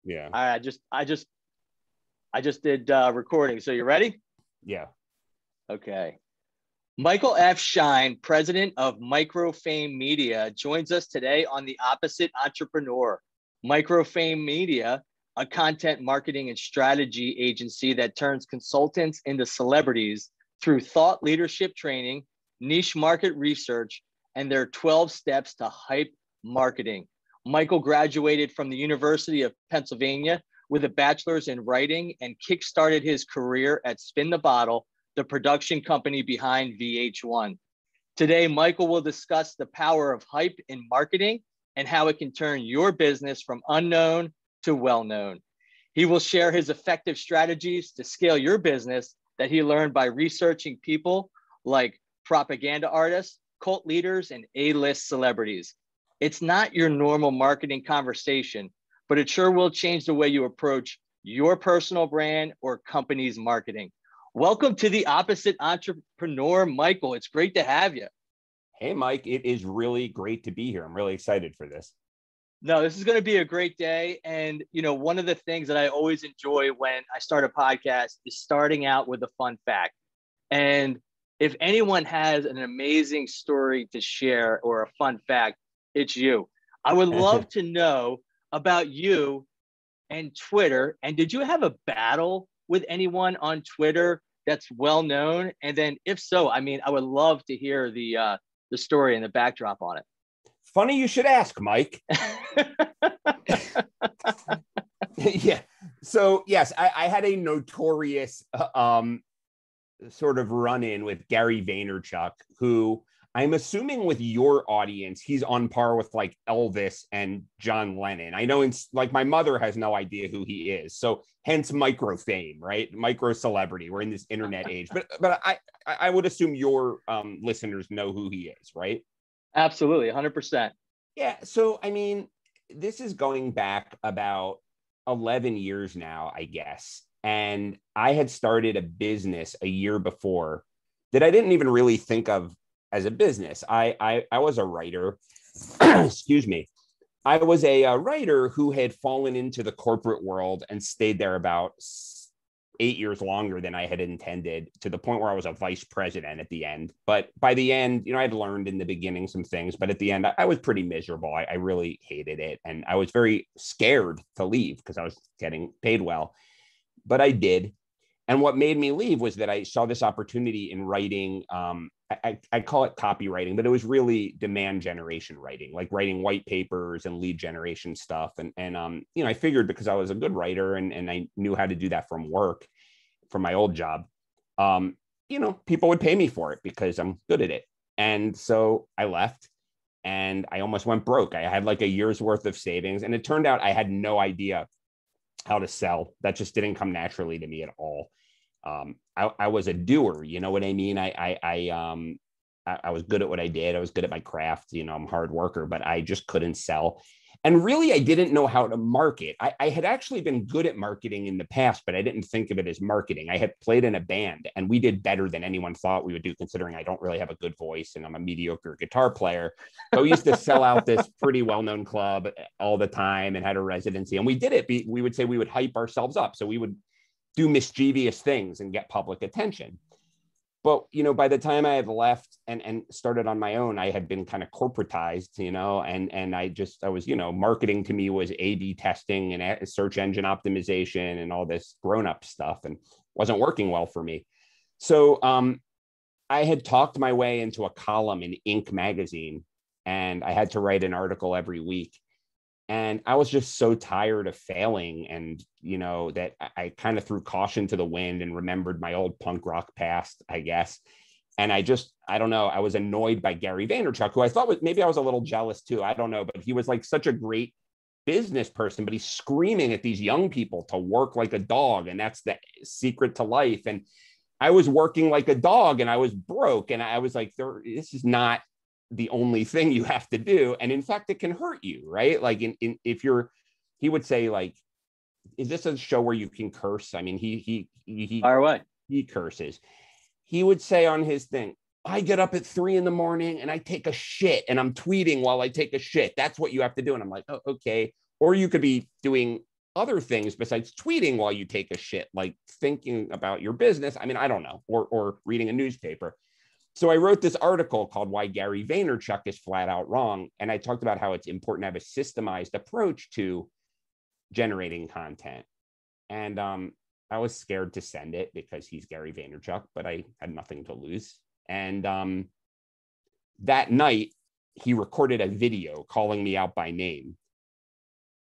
Yeah. All right, I just did recording. So you ready? Yeah. Okay. Michael F. Schein, president of MicroFame Media, joins us today on The Opposite Entrepreneur. MicroFame Media, a content marketing and strategy agency that turns consultants into celebrities through thought leadership training, niche market research, and their 12 steps to hype marketing. Michael graduated from the University of Pennsylvania with a bachelor's in writing and kickstarted his career at Spin the Bottle, the production company behind VH1. Today, Michael will discuss the power of hype in marketing and how it can turn your business from unknown to well-known. He will share his effective strategies to scale your business that he learned by researching people like propaganda artists, cult leaders, and A-list celebrities. It's not your normal marketing conversation, but it sure will change the way you approach your personal brand or company's marketing. Welcome to The Opposite Entrepreneur, Michael. It's great to have you. Hey, Mike, it is really great to be here. I'm really excited for this. No, this is going to be a great day. And, you know, one of the things that I always enjoy when I start a podcast is starting out with a fun fact. And if anyone has an amazing story to share or a fun fact, it's you. I would love to know about you and Twitter. And did you have a battle with anyone on Twitter that's well known? And then if so, I mean, I would love to hear the story and the backdrop on it. Funny you should ask, Mike. Yeah. So yes, I had a notorious sort of run-in with Gary Vaynerchuk, who I'm assuming with your audience, he's on par with like Elvis and John Lennon. I know like my mother has no idea who he is. So hence microfame, right? Micro celebrity. We're in this internet age. But I would assume your listeners know who he is, right? Absolutely, 100%. Yeah. So, I mean, this is going back about 11 years now, I guess. And I had started a business a year before that I didn't even really think of as a business. I was a writer. Excuse me. I was a writer who had fallen into the corporate world and stayed there about 8 years longer than I had intended, to the point where I was a vice president at the end. But by the end, you know, I'd learned in the beginning some things, but at the end, I was pretty miserable. I really hated it. And I was very scared to leave because I was getting paid well, but I did. And what made me leave was that I saw this opportunity in writing. I call it copywriting, but it was really demand generation writing, like writing white papers and lead generation stuff. And you know, I figured because I was a good writer and I knew how to do that from work, from my old job, you know, people would pay me for it because I'm good at it. And so I left and I almost went broke. I had like a year's worth of savings, and it turned out I had no idea how to sell. That just didn't come naturally to me at all. I was a doer, you know what I mean? I was good at what I did. I was good at my craft. You know, I'm a hard worker, but I just couldn't sell. And really, I didn't know how to market. I had actually been good at marketing in the past, but I didn't think of it as marketing. I had played in a band and we did better than anyone thought we would do, considering I don't really have a good voice and I'm a mediocre guitar player. But we used to sell out this pretty well-known club all the time and had a residency. And we did it. We would say we would hype ourselves up. So we would do mischievous things and get public attention. But, you know, by the time I had left and started on my own, I had been kind of corporatized, you know, and I was, you know, marketing to me was A/B testing and search engine optimization and all this grown-up stuff, and wasn't working well for me. So I had talked my way into a column in Inc. magazine, and I had to write an article every week. And I was just so tired of failing. And, you know, that I kind of threw caution to the wind and remembered my old punk rock past, I guess. And I don't know, I was annoyed by Gary Vaynerchuk, who I thought maybe I was a little jealous too. I don't know, but he was like such a great business person, but he's screaming at these young people to work like a dog. And that's the secret to life. And I was working like a dog and I was broke. And I was like, this is not the only thing you have to do. And in fact, it can hurt you, right? Like he would say, like, is this a show where you can curse? I mean, he Fire away. He curses. He would say on his thing, I get up at 3 a.m. and I take a shit and I'm tweeting while I take a shit. That's what you have to do. And I'm like, oh, okay. Or you could be doing other things besides tweeting while you take a shit, like thinking about your business. I mean, I don't know, or reading a newspaper. So I wrote this article called Why Gary Vaynerchuk is Flat Out Wrong. And I talked about how it's important to have a systemized approach to generating content. And I was scared to send it because he's Gary Vaynerchuk, but I had nothing to lose. And that night, he recorded a video calling me out by name.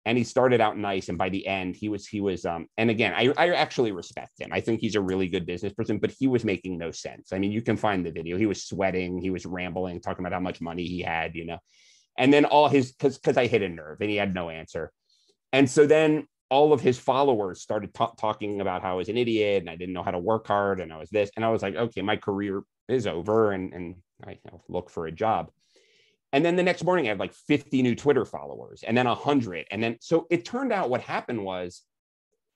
And he started out nice. And by the end, he was, and again, I actually respect him. I think he's a really good business person, but he was making no sense. I mean, you can find the video. He was sweating, he was rambling, talking about how much money he had, and then all his, because I hit a nerve and he had no answer. And so then all of his followers started talking about how I was an idiot and I didn't know how to work hard and I was this. And I was like, okay, my career is over and I look for a job. And then the next morning, I had like 50 new Twitter followers and then 100. And then, so it turned out what happened was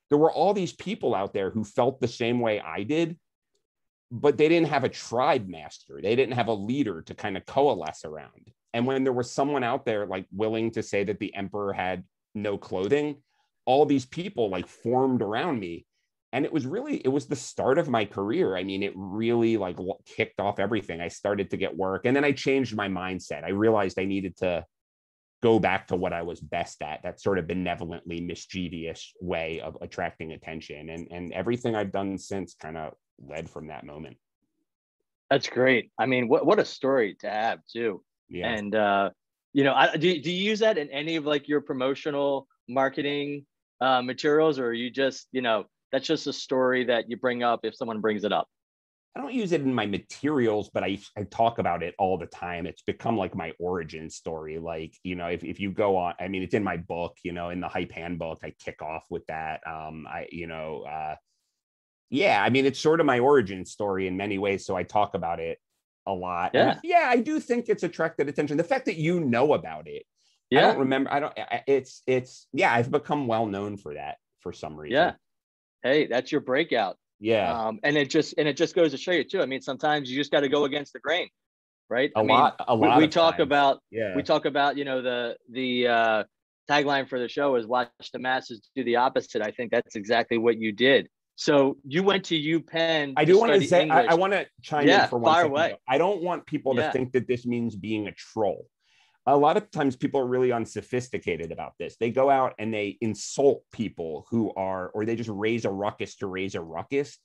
there were all these people out there who felt the same way I did, but they didn't have a tribe master. They didn't have a leader to kind of coalesce around. And when there was someone out there like willing to say that the emperor had no clothing, all these people like formed around me. And it was the start of my career. I mean, it really like kicked off everything. I started to get work and then I changed my mindset. I realized I needed to go back to what I was best at, that sort of benevolently mischievous way of attracting attention. And everything I've done since kind of led from that moment. That's great. I mean, what a story to have too. Yeah. And, do you use that in any of like your promotional marketing materials, or are you just, that's just a story that you bring up if someone brings it up? I don't use it in my materials, but I talk about it all the time. It's become like my origin story. Like, if you go on, I mean, it's in my book, in the Hype Handbook, I kick off with that. Yeah, I mean, it's sort of my origin story in many ways. So I talk about it a lot. Yeah. And I do think it's attracted attention. The fact that you know about it. Yeah. I don't remember. I've become well known for that for some reason. Yeah. Hey, that's your breakout. Yeah. And it just goes to show you too. I mean, sometimes you just got to go against the grain, right? A lot. We talk about, the tagline for the show is watch the masses do the opposite. I think that's exactly what you did. So you went to UPenn. I do want to say, I want to chime in for 1 second. Away. I don't want people to think that this means being a troll. A lot of times people are really unsophisticated about this. They go out and they insult people or they just raise a ruckus to raise a ruckus.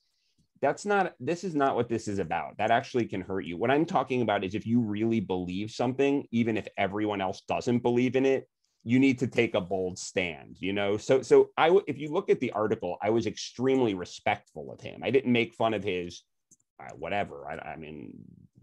This is not what this is about. That actually can hurt you. What I'm talking about is if you really believe something, even if everyone else doesn't believe in it, you need to take a bold stand, So if you look at the article, I was extremely respectful of him. I didn't make fun of his whatever. I mean,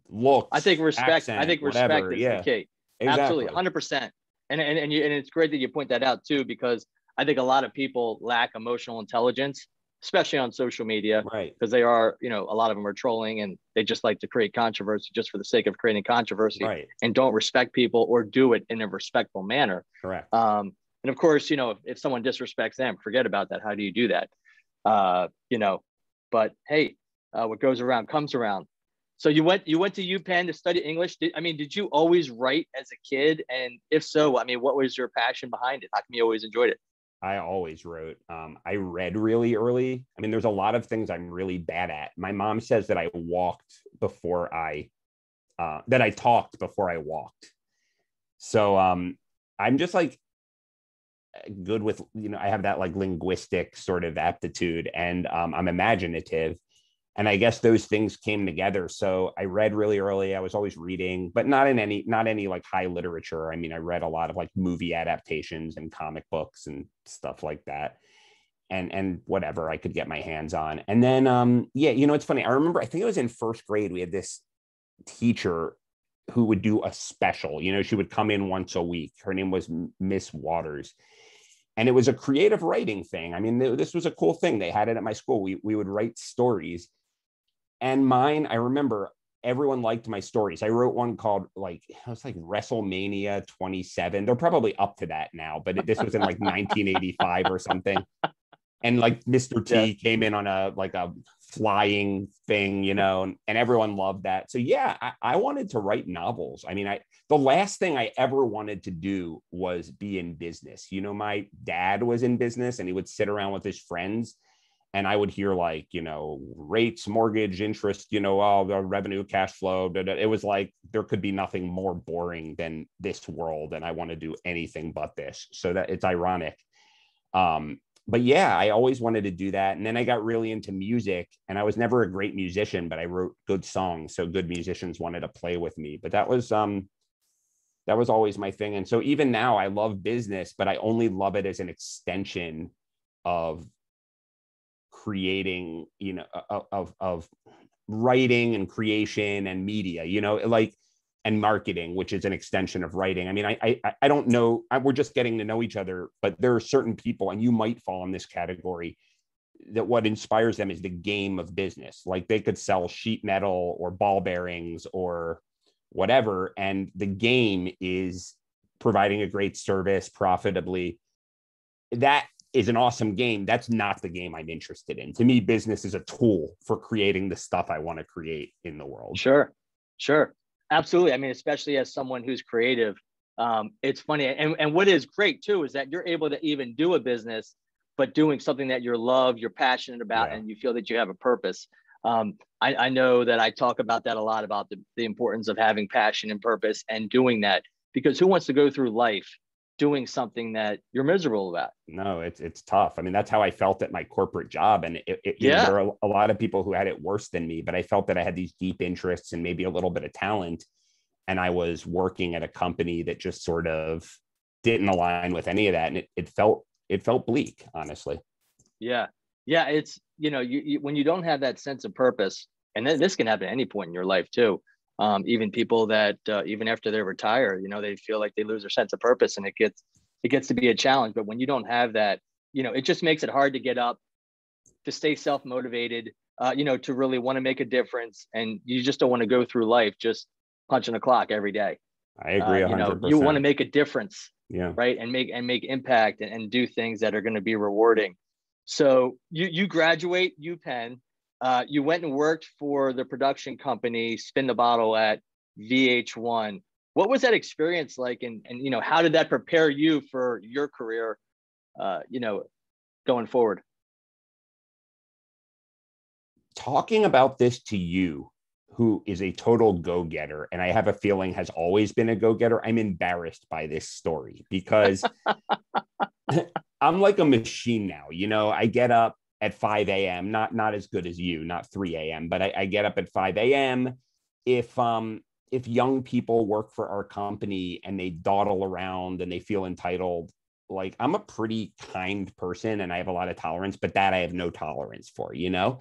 looks. I think respect. Accent, I think respect whatever. is the key. Exactly. Absolutely, 100%. And it's great that you point that out too, because I think a lot of people lack emotional intelligence, especially on social media, right? Because they are, a lot of them are trolling and they just like to create controversy just for the sake of creating controversy, right? And don't respect people or do it in a respectful manner. Correct. And of course, if someone disrespects them, forget about that. How do you do that? But hey, what goes around comes around. So you went to UPenn to study English. Did you always write as a kid? And if so, what was your passion behind it? How come you always enjoyed it? I always wrote. I read really early. There's a lot of things I'm really bad at. My mom says that I talked before I walked. So I'm just like good with, I have that like linguistic sort of aptitude and I'm imaginative. And I guess those things came together. So I read really early. I was always reading, but not any like high literature. I read a lot of like movie adaptations and comic books and stuff like that. And whatever I could get my hands on. And then, it's funny. I remember, I think it was in first grade, we had this teacher who would do a special, she would come in once a week. Her name was Miss Waters. And it was a creative writing thing. This was a cool thing. They had it at my school. We would write stories. And mine, I remember everyone liked my stories. I wrote one called it was like WrestleMania 27. They're probably up to that now, but this was in like 1985 or something. And like Mr. T came in on a flying thing, you know, and everyone loved that. So yeah, I wanted to write novels. I mean, the last thing I ever wanted to do was be in business. You know, my dad was in business and he would sit around with his friends and I would hear like, you know, rates, mortgage, interest, you know, all the revenue, cash flow. It was like, there could be nothing more boring than this world. And I want to do anything but this. So that it's ironic. But yeah, I always wanted to do that. And then I got really into music and I was never a great musician, but I wrote good songs. So good musicians wanted to play with me, but that was always my thing. And so even now I love business, but I only love it as an extension of creating, you know, of writing and creation and media, you know, like, and marketing, which is an extension of writing. I mean, I don't know, we're just getting to know each other, but there are certain people, and you might fall in this category, that what inspires them is the game of business. Like they could sell sheet metal or ball bearings or whatever, and the game is providing a great service profitably. That is an awesome game. That's not the game I'm interested in. To me, business is a tool for creating the stuff I want to create in the world. Sure. Absolutely. I mean, especially as someone who's creative, it's funny. And what is great too, is that you're able to even do a business, but doing something that you love, you're passionate about, and you feel that you have a purpose. I know that I talk about that a lot, about the importance of having passion and purpose and doing that, because who wants to go through life doing something that you're miserable about? No, it's tough. I mean, that's how I felt at my corporate job. And you know, there are a lot of people who had it worse than me, but I felt that I had these deep interests and maybe a little bit of talent. And I was working at a company that just sort of didn't align with any of that. And it felt bleak, honestly. Yeah. It's, you know, you when you don't have that sense of purpose, and then this can happen at any point in your life too. Even people that even after they retire, you know, they feel like they lose their sense of purpose, and it gets to be a challenge. But when you don't have that, you know, it just makes it hard to get up, to stay self-motivated, you know, to really want to make a difference. And you just don't want to go through life just punching a clock every day. I agree 100%. You know, you want to make a difference, yeah, right, and make impact, and do things that are going to be rewarding. So you graduate UPenn. You went and worked for the production company Spin the Bottle at VH1. What was that experience like? And you know, how did that prepare you for your career, you know, going forward? Talking about this to you, who is a total go-getter, and I have a feeling has always been a go-getter, I'm embarrassed by this story because I'm like a machine now. You know, I get up at 5 a.m., not as good as you, not 3 a.m., but I get up at 5 a.m. If young people work for our company and they dawdle around and they feel entitled, like I'm a pretty kind person and I have a lot of tolerance, but that I have no tolerance for, you know?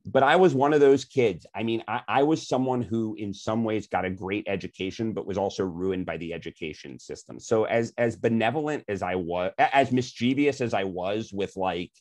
But I was one of those kids. I mean, I was someone who in some ways got a great education, but was also ruined by the education system. So as benevolent as I was, as mischievous as I was with like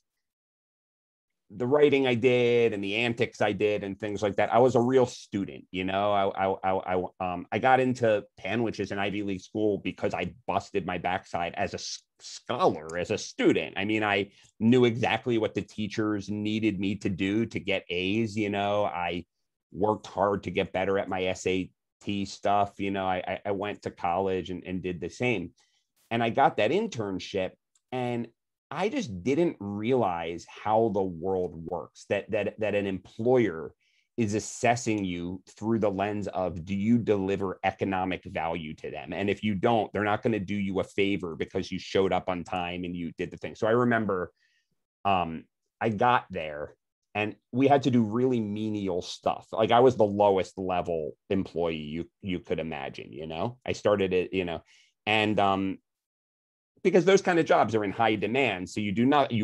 the writing I did and the antics I did and things like that, I was a real student. You know, I got into Panwich in Ivy League school because I busted my backside as a scholar, as a student. I mean, I knew exactly what the teachers needed me to do to get A's. You know, I worked hard to get better at my SAT stuff. You know, I went to college and did the same. And I got that internship, and I just didn't realize how the world works, that an employer is assessing you through the lens of, do you deliver economic value to them? And if you don't, they're not going to do you a favor because you showed up on time and you did the thing. So I remember I got there and we had to do really menial stuff. Like I was the lowest level employee you could imagine, you know. I started it, you know, and because those kind of jobs are in high demand. So you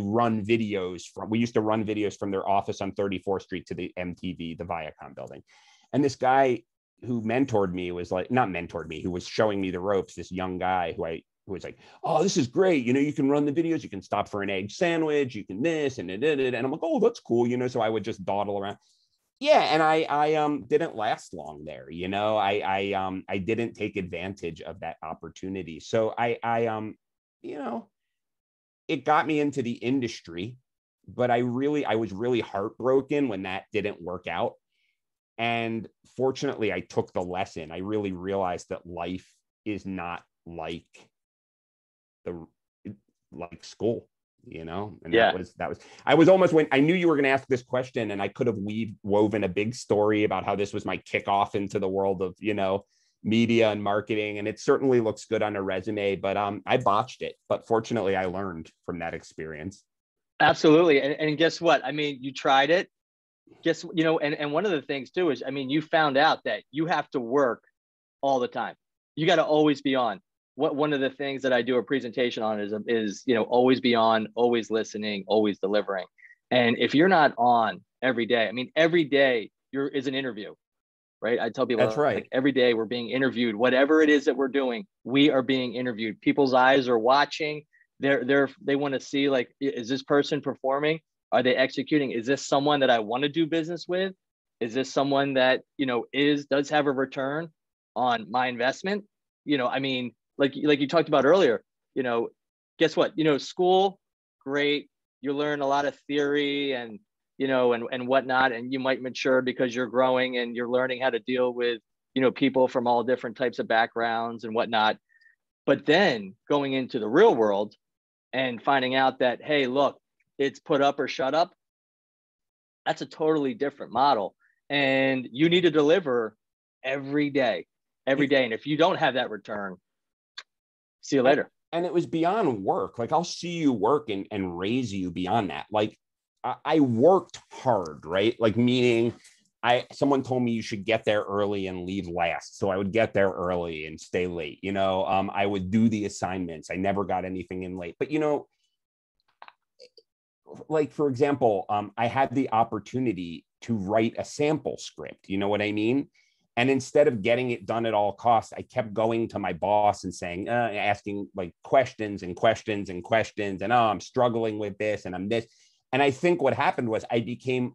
run videos we used to run videos from their office on 34th Street to the MTV, the Viacom building. And this guy who mentored me was like, not mentored me, who was showing me the ropes, this young guy who was like, oh, this is great. You know, you can run the videos, you can stop for an egg sandwich, you can this and and I'm like, oh, that's cool. You know, so I would just dawdle around. Yeah. And I didn't last long there. You know, I didn't take advantage of that opportunity. So I you know, it got me into the industry, but I was really heartbroken when that didn't work out. And fortunately, I took the lesson. I really realized that life is not like school, and Yeah. I was almost, when I knew you were going to ask this question, and I could have woven a big story about how this was my kickoff into the world of, media and marketing. And it certainly looks good on a resume, but I botched it. But fortunately, I learned from that experience. Absolutely. And guess what? I mean, you tried it. And one of the things too is, I mean, you found out that you have to work all the time. You got to always be on. One of the things that I do a presentation on is always be on, always listening, always delivering. And if you're not on every day, I mean, every day is an interview, right? I tell people That's right. like every day we're being interviewed. Whatever it is that we're doing, we are being interviewed. People's eyes are watching. They want to see, like, is this person performing? Are they executing? Is this someone that I want to do business with? Is this someone that, does have a return on my investment? I mean, like you talked about earlier, guess what? School, great. You learn a lot of theory and whatnot, and you might mature because you're growing and you're learning how to deal with, people from all different types of backgrounds and whatnot. But then going into the real world and finding out that, hey, look, it's put up or shut up. That's a totally different model. And you need to deliver every day. And if you don't have that return, see you later. And it was beyond work. Like, I'll see you work and raise you beyond that. Like, I worked hard, right? Like, meaning someone told me you should get there early and leave last. So I would get there early and stay late. I would do the assignments. I never got anything in late. But, like, for example, I had the opportunity to write a sample script. You know what I mean? And instead of getting it done at all costs, I kept going to my boss and saying, asking like questions and questions and questions. And, I'm struggling with this and I'm this. And I think what happened was I became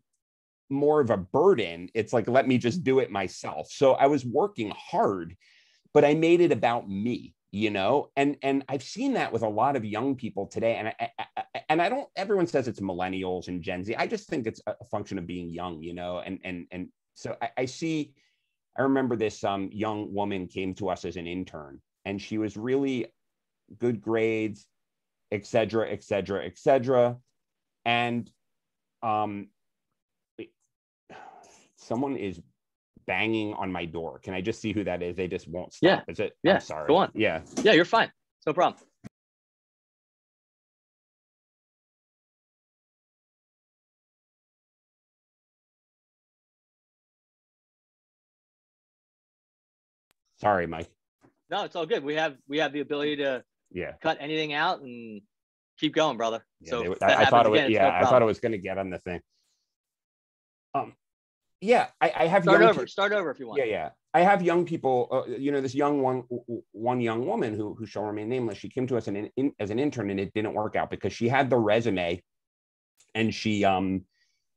more of a burden. It's like, let me just do it myself. So I was working hard, but I made it about me, and I've seen that with a lot of young people today. And I don't, everyone says it's millennials and Gen Z. I just think it's a function of being young, and so I remember this young woman came to us as an intern, and she was really good grades, et cetera, et cetera, et cetera. And someone is banging on my door. Can I just see who that is? They just won't stop. Yeah. Is it? Yeah. I'm sorry. Go on. Yeah. Yeah, you're fine. No problem. Sorry, Mike. No, it's all good. We have the ability to cut anything out and keep going, brother. Yeah, so I thought it was, I thought it was going to get on the thing. I have start over if you want. Yeah. I have young people, this one young woman who shall remain nameless. She came to us as an intern, and it didn't work out because she had the resume, and she, in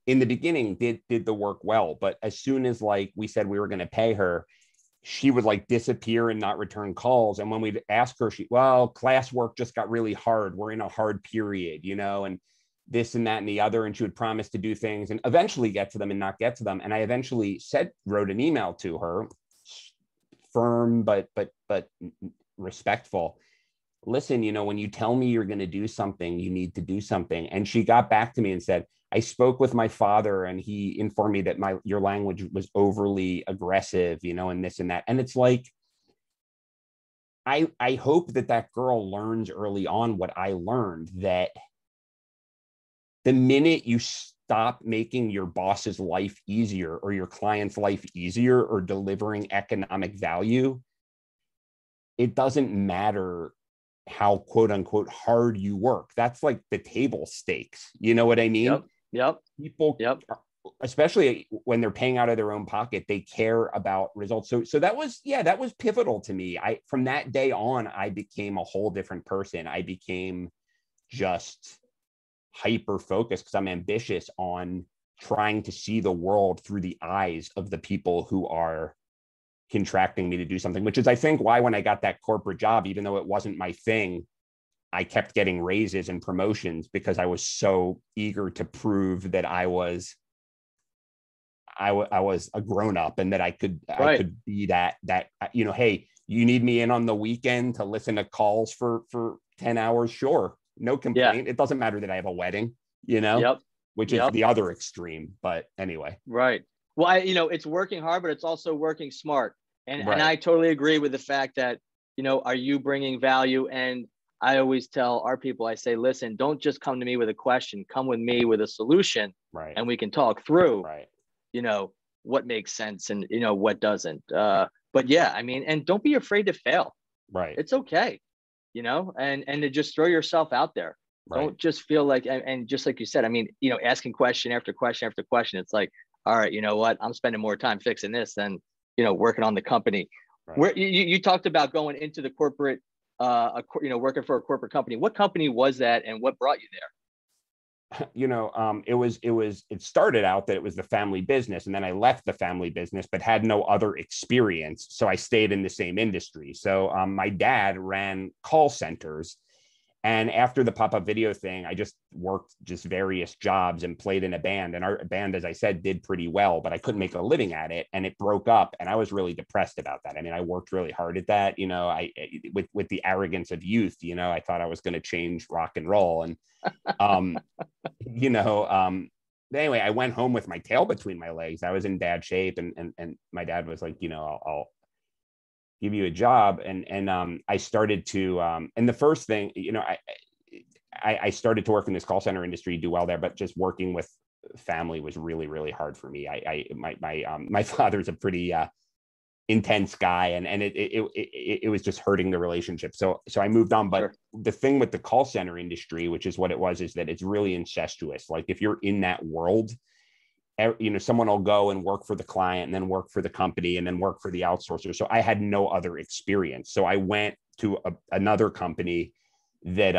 the beginning did the work well. But as soon as like we said we were going to pay her, she would like disappear and not return calls. And when we'd ask her, classwork just got really hard. We're in a hard period, and this and that and the other. And she would promise to do things and eventually get to them and not get to them. And I eventually wrote an email to her, firm, but respectful. Listen, when you tell me you're going to do something, you need to do something. And she got back to me and said, I spoke with my father, and he informed me that your language was overly aggressive, and this and that. And it's like, I hope that girl learns early on what I learned, that the minute you stop making your boss's life easier or your client's life easier or delivering economic value, it doesn't matter how quote unquote hard you work. That's like the table stakes. You know what I mean? Yep. People, especially when they're paying out of their own pocket, they care about results. So that was pivotal to me. From that day on, I became a whole different person. I became just hyper focused because I'm ambitious on trying to see the world through the eyes of the people who are contracting me to do something, which is, I think, why when I got that corporate job, even though it wasn't my thing, I kept getting raises and promotions because I was so eager to prove that I was a grown up and that I could be that, hey, you need me in on the weekend to listen to calls for 10 hours. Sure. No complaint. It doesn't matter that I have a wedding, which is the other extreme. But anyway. Right. Well, it's working hard, but it's also working smart. And I totally agree with the fact that, are you bringing value? And I always tell our people, I say, listen, don't just come to me with a question, come with me with a solution. Right. And we can talk through, right. What makes sense and, what doesn't. But yeah, I mean, and don't be afraid to fail. Right. It's okay, and to just throw yourself out there. Right. Don't just feel like, and just like you said, I mean, asking question after question after question. It's like, all right, you know what? I'm spending more time fixing this than, working on the company. Right. Where you talked about going into the corporate, working for a corporate company. What company was that, and what brought you there? It started out that it was the family business, and then I left the family business, but had no other experience. So I stayed in the same industry. So my dad ran call centers. And after the pop-up video thing, I just worked various jobs and played in a band. And our band, as I said, did pretty well, but I couldn't make a living at it. And it broke up. And I was really depressed about that. I mean, I worked really hard at that, with the arrogance of youth, I thought I was going to change rock and roll. And, anyway, I went home with my tail between my legs. I was in bad shape. And my dad was like, I'll give you a job. And I started to, and the first thing, I started to work in this call center industry, do well there, but just working with family was really, really hard for me. My father's a pretty intense guy, and it was just hurting the relationship. So I moved on. But the thing with the call center industry, which is what it was, is that it's really incestuous. Like if you're in that world, someone will go and work for the client and then work for the company and then work for the outsourcer. So I had no other experience. So I went to another company that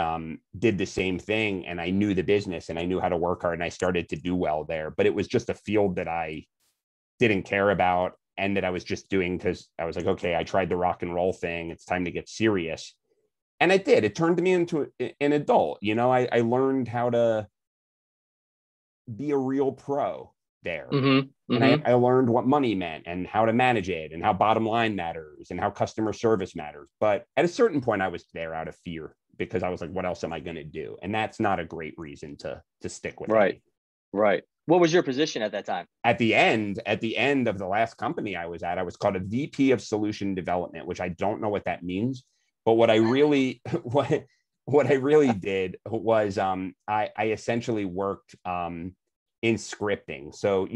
did the same thing, and I knew the business and I knew how to work hard, and I started to do well there. But it was just a field that I didn't care about, and that I was just doing because I was like, okay, I tried the rock and roll thing. It's time to get serious. And I did. It turned me into an adult. I learned how to be a real pro there. Mm-hmm. And I learned what money meant and how to manage it and how bottom line matters and how customer service matters. But at a certain point, I was there out of fear because I was like, what else am I going to do? And that's not a great reason to stick with it. Me. Right. What was your position at that time? At the end of the last company I was at, I was called a VP of Solution Development, which I don't know what that means. But what I really did was I essentially worked in scripting. So,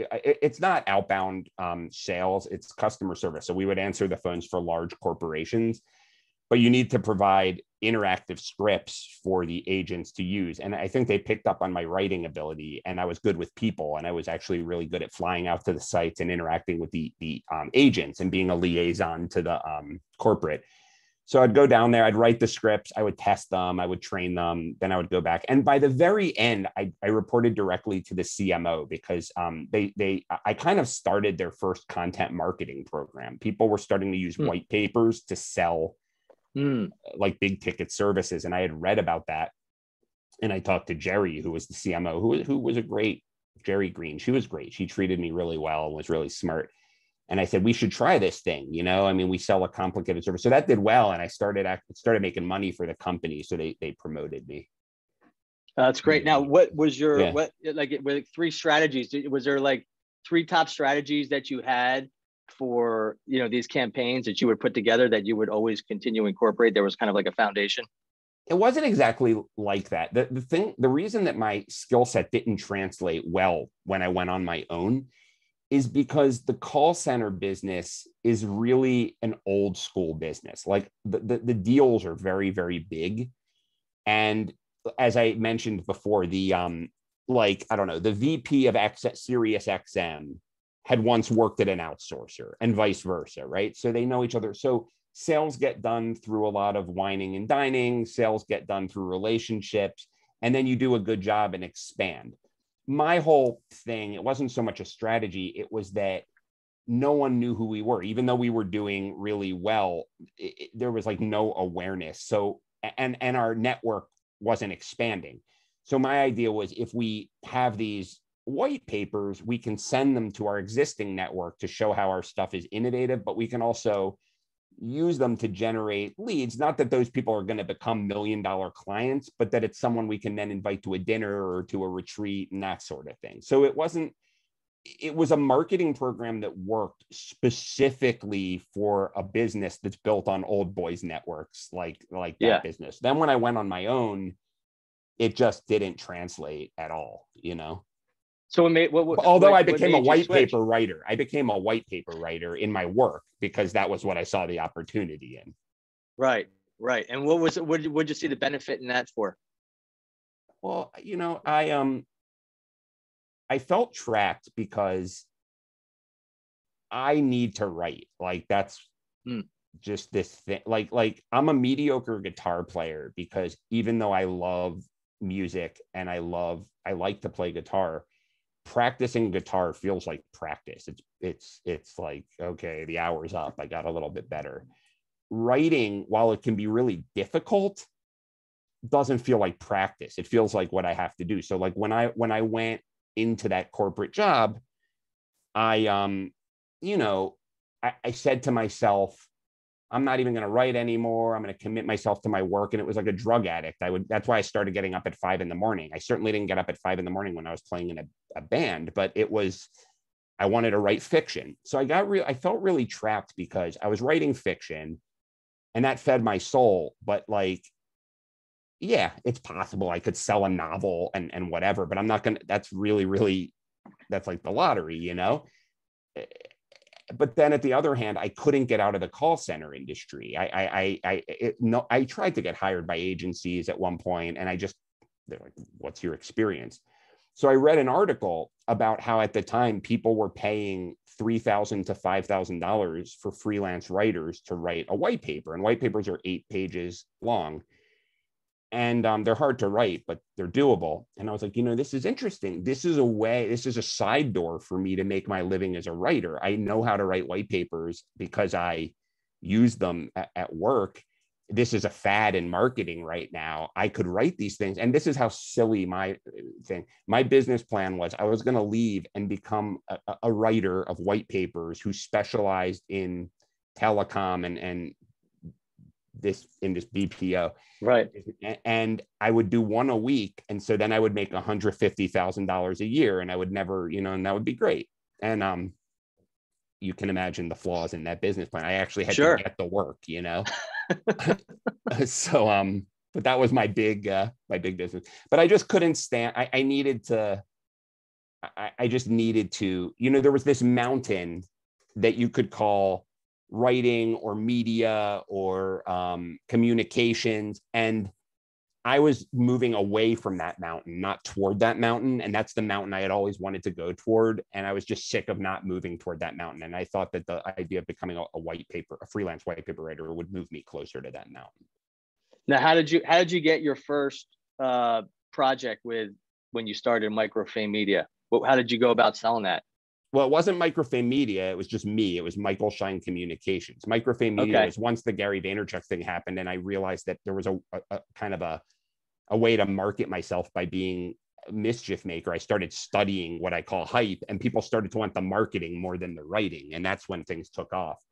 it's not outbound sales, it's customer service. So we would answer the phones for large corporations, but you need to provide interactive scripts for the agents to use. And I think they picked up on my writing ability, and I was good with people. And I was actually really good at flying out to the sites and interacting with the agents and being a liaison to the corporate. So I'd go down there, I'd write the scripts, I would test them, I would train them, then I would go back. And by the very end, I reported directly to the CMO because I kind of started their first content marketing program. People were starting to use white papers to sell like big ticket services. And I had read about that. And I talked to Jerry, who was the CMO, who was a great, Jerry Green. She was great. She treated me really well and was really smart. And I said, we should try this thing. We sell a complicated service. So that did well. And I started making money for the company. So they promoted me. That's great. Now, what was your, with 3 strategies? Was there like 3 top strategies that you had for, these campaigns that you would put together that you would always continue to incorporate? There was kind of like a foundation. It wasn't exactly like that. The reason that my skill set didn't translate well when I went on my own is because the call center business is really an old school business. Like the deals are very, very big. And as I mentioned before, the the VP of Sirius XM had once worked at an outsourcer and vice versa, right? So they know each other. So sales get done through a lot of whining and dining, sales get done through relationships, and then you do a good job and expand. My whole thing, it wasn't so much a strategy, it was that no one knew who we were. Even though we were doing really well, there was like no awareness. So and our network wasn't expanding. So my idea was, if we have these white papers, we can send them to our existing network to show how our stuff is innovative, but we can also use them to generate leads. Not that those people are going to become $1 million clients, but that it's someone we can then invite to a dinner or to a retreat and that sort of thing. So it was a marketing program that worked specifically for a business that's built on old boys networks, like that business. Then when I went on my own, it just didn't translate at all, you know? So although I became a white paper writer, in my work because that was what I saw the opportunity in. Right. And what did you see the benefit in that for? Well, you know, I felt trapped because I need to write. Like that's just this thing. Like I'm a mediocre guitar player because even though I love music and I like to play guitar, practicing guitar feels like practice. It's like, okay, the hour's up. I got a little bit better. Writing, while it can be really difficult, doesn't feel like practice. It feels like what I have to do. So like when I went into that corporate job, I I said to myself, I'm not even going to write anymore. I'm going to commit myself to my work. And it was like a drug addict. That's why I started getting up at 5 a.m. I certainly didn't get up at 5 a.m. when I was playing in a band, but I wanted to write fiction. So I felt really trapped because I was writing fiction and that fed my soul. But like, yeah, it's possible I could sell a novel and whatever, but I'm not going to, that's like the lottery, you know? But then at the other hand, I couldn't get out of the call center industry. I tried to get hired by agencies at one point, and they're like, "What's your experience?" So I read an article about how at the time people were paying $3,000 to $5,000 for freelance writers to write a white paper, and white papers are 8 pages long. And they're hard to write, but they're doable. And I was like, this is interesting. This is a side door for me to make my living as a writer. I know how to write white papers because I use them at work. This is a fad in marketing right now. I could write these things. And this is how silly my business plan was. I was going to leave and become a writer of white papers who specialized in telecom and this BPO. Right. And I would do one a week. And so then I would make $150,000 a year and I would never, and that would be great. And you can imagine the flaws in that business plan. I actually had to get the work, So, but that was my big business, but I just couldn't stand, I just needed to, there was this mountain that you could call writing or media or communications. And I was moving away from that mountain, not toward that mountain. And that's the mountain I had always wanted to go toward. And I was just sick of not moving toward that mountain. And I thought that the idea of becoming a freelance white paper writer would move me closer to that mountain. Now, how did you get your first project when you started MicroFame Media? How did you go about selling that? Well, it wasn't MicroFame Media. It was just me. It was Michael Schein Communications. MicroFame Media was once the Gary Vaynerchuk thing happened. And I realized that there was a kind of a way to market myself by being a mischief maker. I started studying what I call hype, and people started to want the marketing more than the writing. And that's when things took off.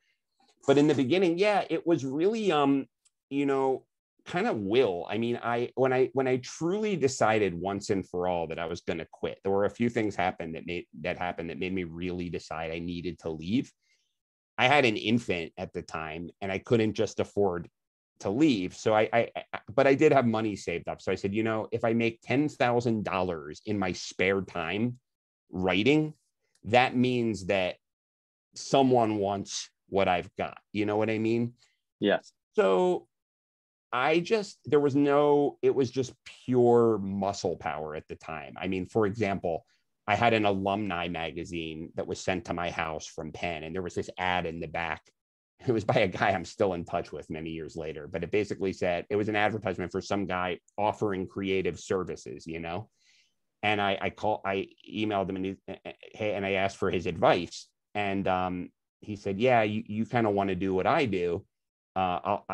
But in the beginning, it was really, kind of will. I mean, when I truly decided once and for all that I was going to quit, there were a few things that made me really decide I needed to leave. I had an infant at the time and I couldn't just afford to leave. So but I did have money saved up. So I said, if I make $10,000 in my spare time writing, that means that someone wants what I've got. You know what I mean? Yes. So it was just pure muscle power at the time. I mean, for example, I had an alumni magazine that was sent to my house from Penn, and there was this ad in the back. It was by a guy I'm still in touch with many years later, but it basically said it was an advertisement for some guy offering creative services, And I emailed him and I asked for his advice. And he said, yeah, you kind of want to do what I do.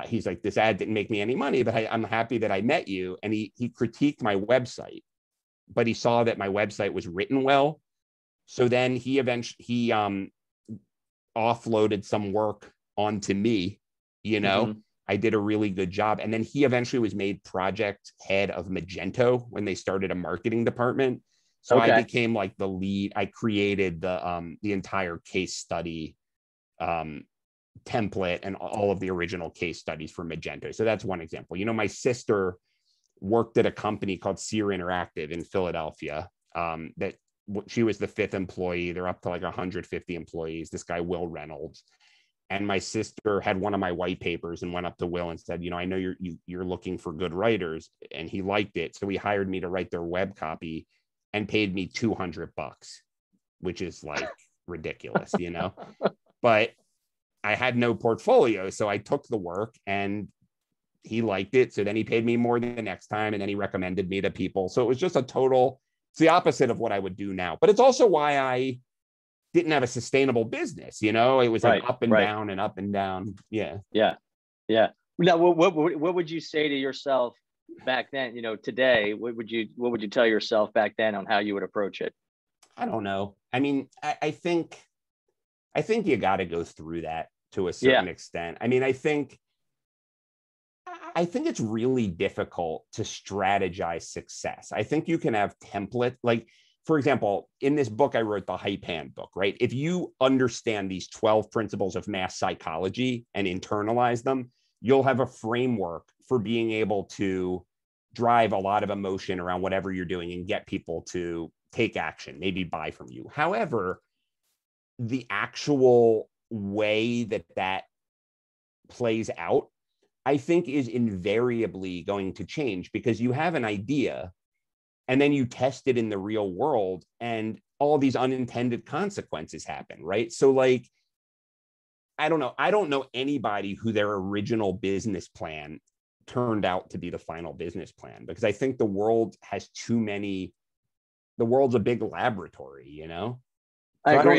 he's like, this ad didn't make me any money, but I'm happy that I met you. And he critiqued my website, but he saw that my website was written well. So then he offloaded some work onto me, I did a really good job. And then he eventually was made project head of Magento when they started a marketing department. So I became like the lead. I created the entire case study template and all of the original case studies for Magento. So that's one example. My sister worked at a company called Sear Interactive in Philadelphia. That she was the 5th employee. They're up to like 150 employees. This guy, Will Reynolds. And my sister had one of my white papers and went up to Will and said, I know you're looking for good writers. And he liked it. So he hired me to write their web copy and paid me $200, which is like ridiculous, But I had no portfolio. So I took the work and he liked it. So then he paid me more the next time. And then he recommended me to people. So it was just it's the opposite of what I would do now. But it's also why I didn't have a sustainable business. It was like up and down and up and down. Yeah. Now, what would you say to yourself back then? Today, what would you tell yourself back then on how you would approach it? I don't know. I mean, I think you got to go through that to a certain extent. I mean, I think it's really difficult to strategize success. I think you can have templates. Like, for example, in this book, I wrote the Hype Handbook, right? If you understand these 12 principles of mass psychology and internalize them, you'll have a framework for being able to drive a lot of emotion around whatever you're doing and get people to take action, maybe buy from you. However, the actual way that plays out, I think, is invariably going to change because you have an idea and then you test it in the real world and all these unintended consequences happen, right? So like, I don't know anybody who their original business plan turned out to be the final business plan because I think the world's a big laboratory, So I don't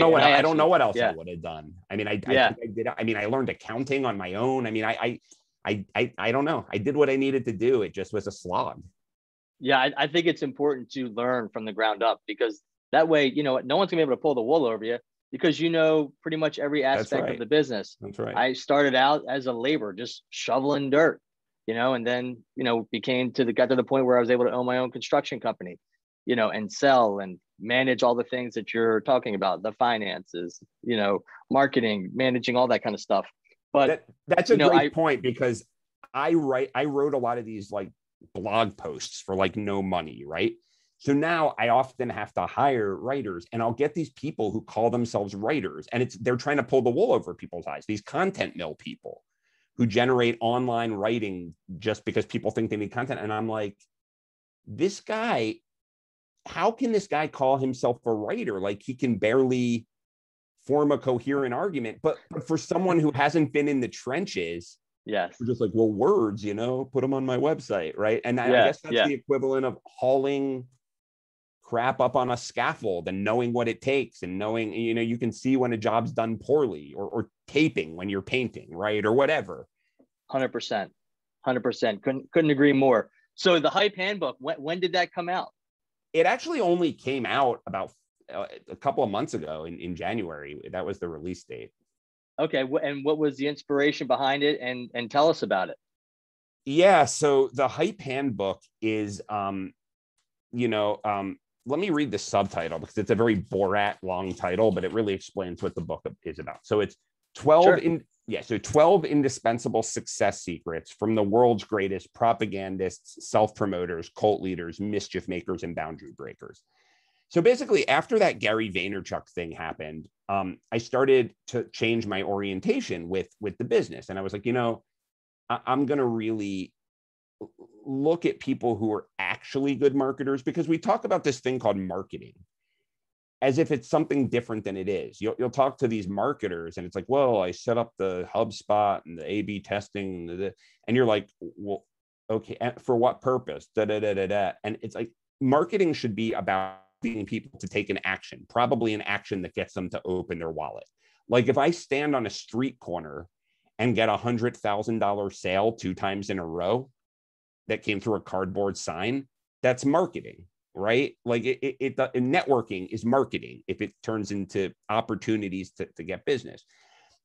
know what else I would have done. I mean, I learned accounting on my own. I mean, I don't know. I did what I needed to do. It just was a slog. Yeah, I think it's important to learn from the ground up because that way, no one's gonna be able to pull the wool over you because pretty much every aspect of the business. That's right. I started out as a laborer, just shoveling dirt, and then, got to the point where I was able to own my own construction company, and sell and manage all the things that you're talking about, the finances, marketing, managing all that kind of stuff. But that's a great point because I wrote a lot of these like blog posts for like no money, right? So now I often have to hire writers and I'll get these people who call themselves writers and they're trying to pull the wool over people's eyes, these content mill people who generate online writing just because people think they need content. And I'm like, how can this guy call himself a writer? Like he can barely form a coherent argument, but for someone who hasn't been in the trenches, yes, we're just like, well, words, put them on my website, right? And I guess that's the equivalent of hauling crap up on a scaffold and knowing what it takes and knowing, you can see when a job's done poorly or taping when you're painting, right? Or whatever. 100%. Couldn't agree more. So the Hype Handbook, when did that come out? It actually only came out about a couple of months ago in January. That was the release date. Okay. And what was the inspiration behind it? And tell us about it. Yeah. So the Hype Handbook is, let me read the subtitle because it's a very Borat long title, but it really explains what the book is about. So it's 12 12 indispensable success secrets from the world's greatest propagandists, self-promoters, cult leaders, mischief makers, and boundary breakers. So basically, after that Gary Vaynerchuk thing happened, I started to change my orientation with the business. And I was like, I'm going to really look at people who are actually good marketers because we talk about this thing called marketing as if it's something different than it is. You'll talk to these marketers and it's like, well, I set up the HubSpot and the A/B testing, and you're like, well, okay, for what purpose? And it's like marketing should be about getting people to take an action, probably an action that gets them to open their wallet. Like if I stand on a street corner and get $100,000 sale 2 times in a row that came through a cardboard sign, that's marketing, right? Like networking is marketing if it turns into opportunities to get business.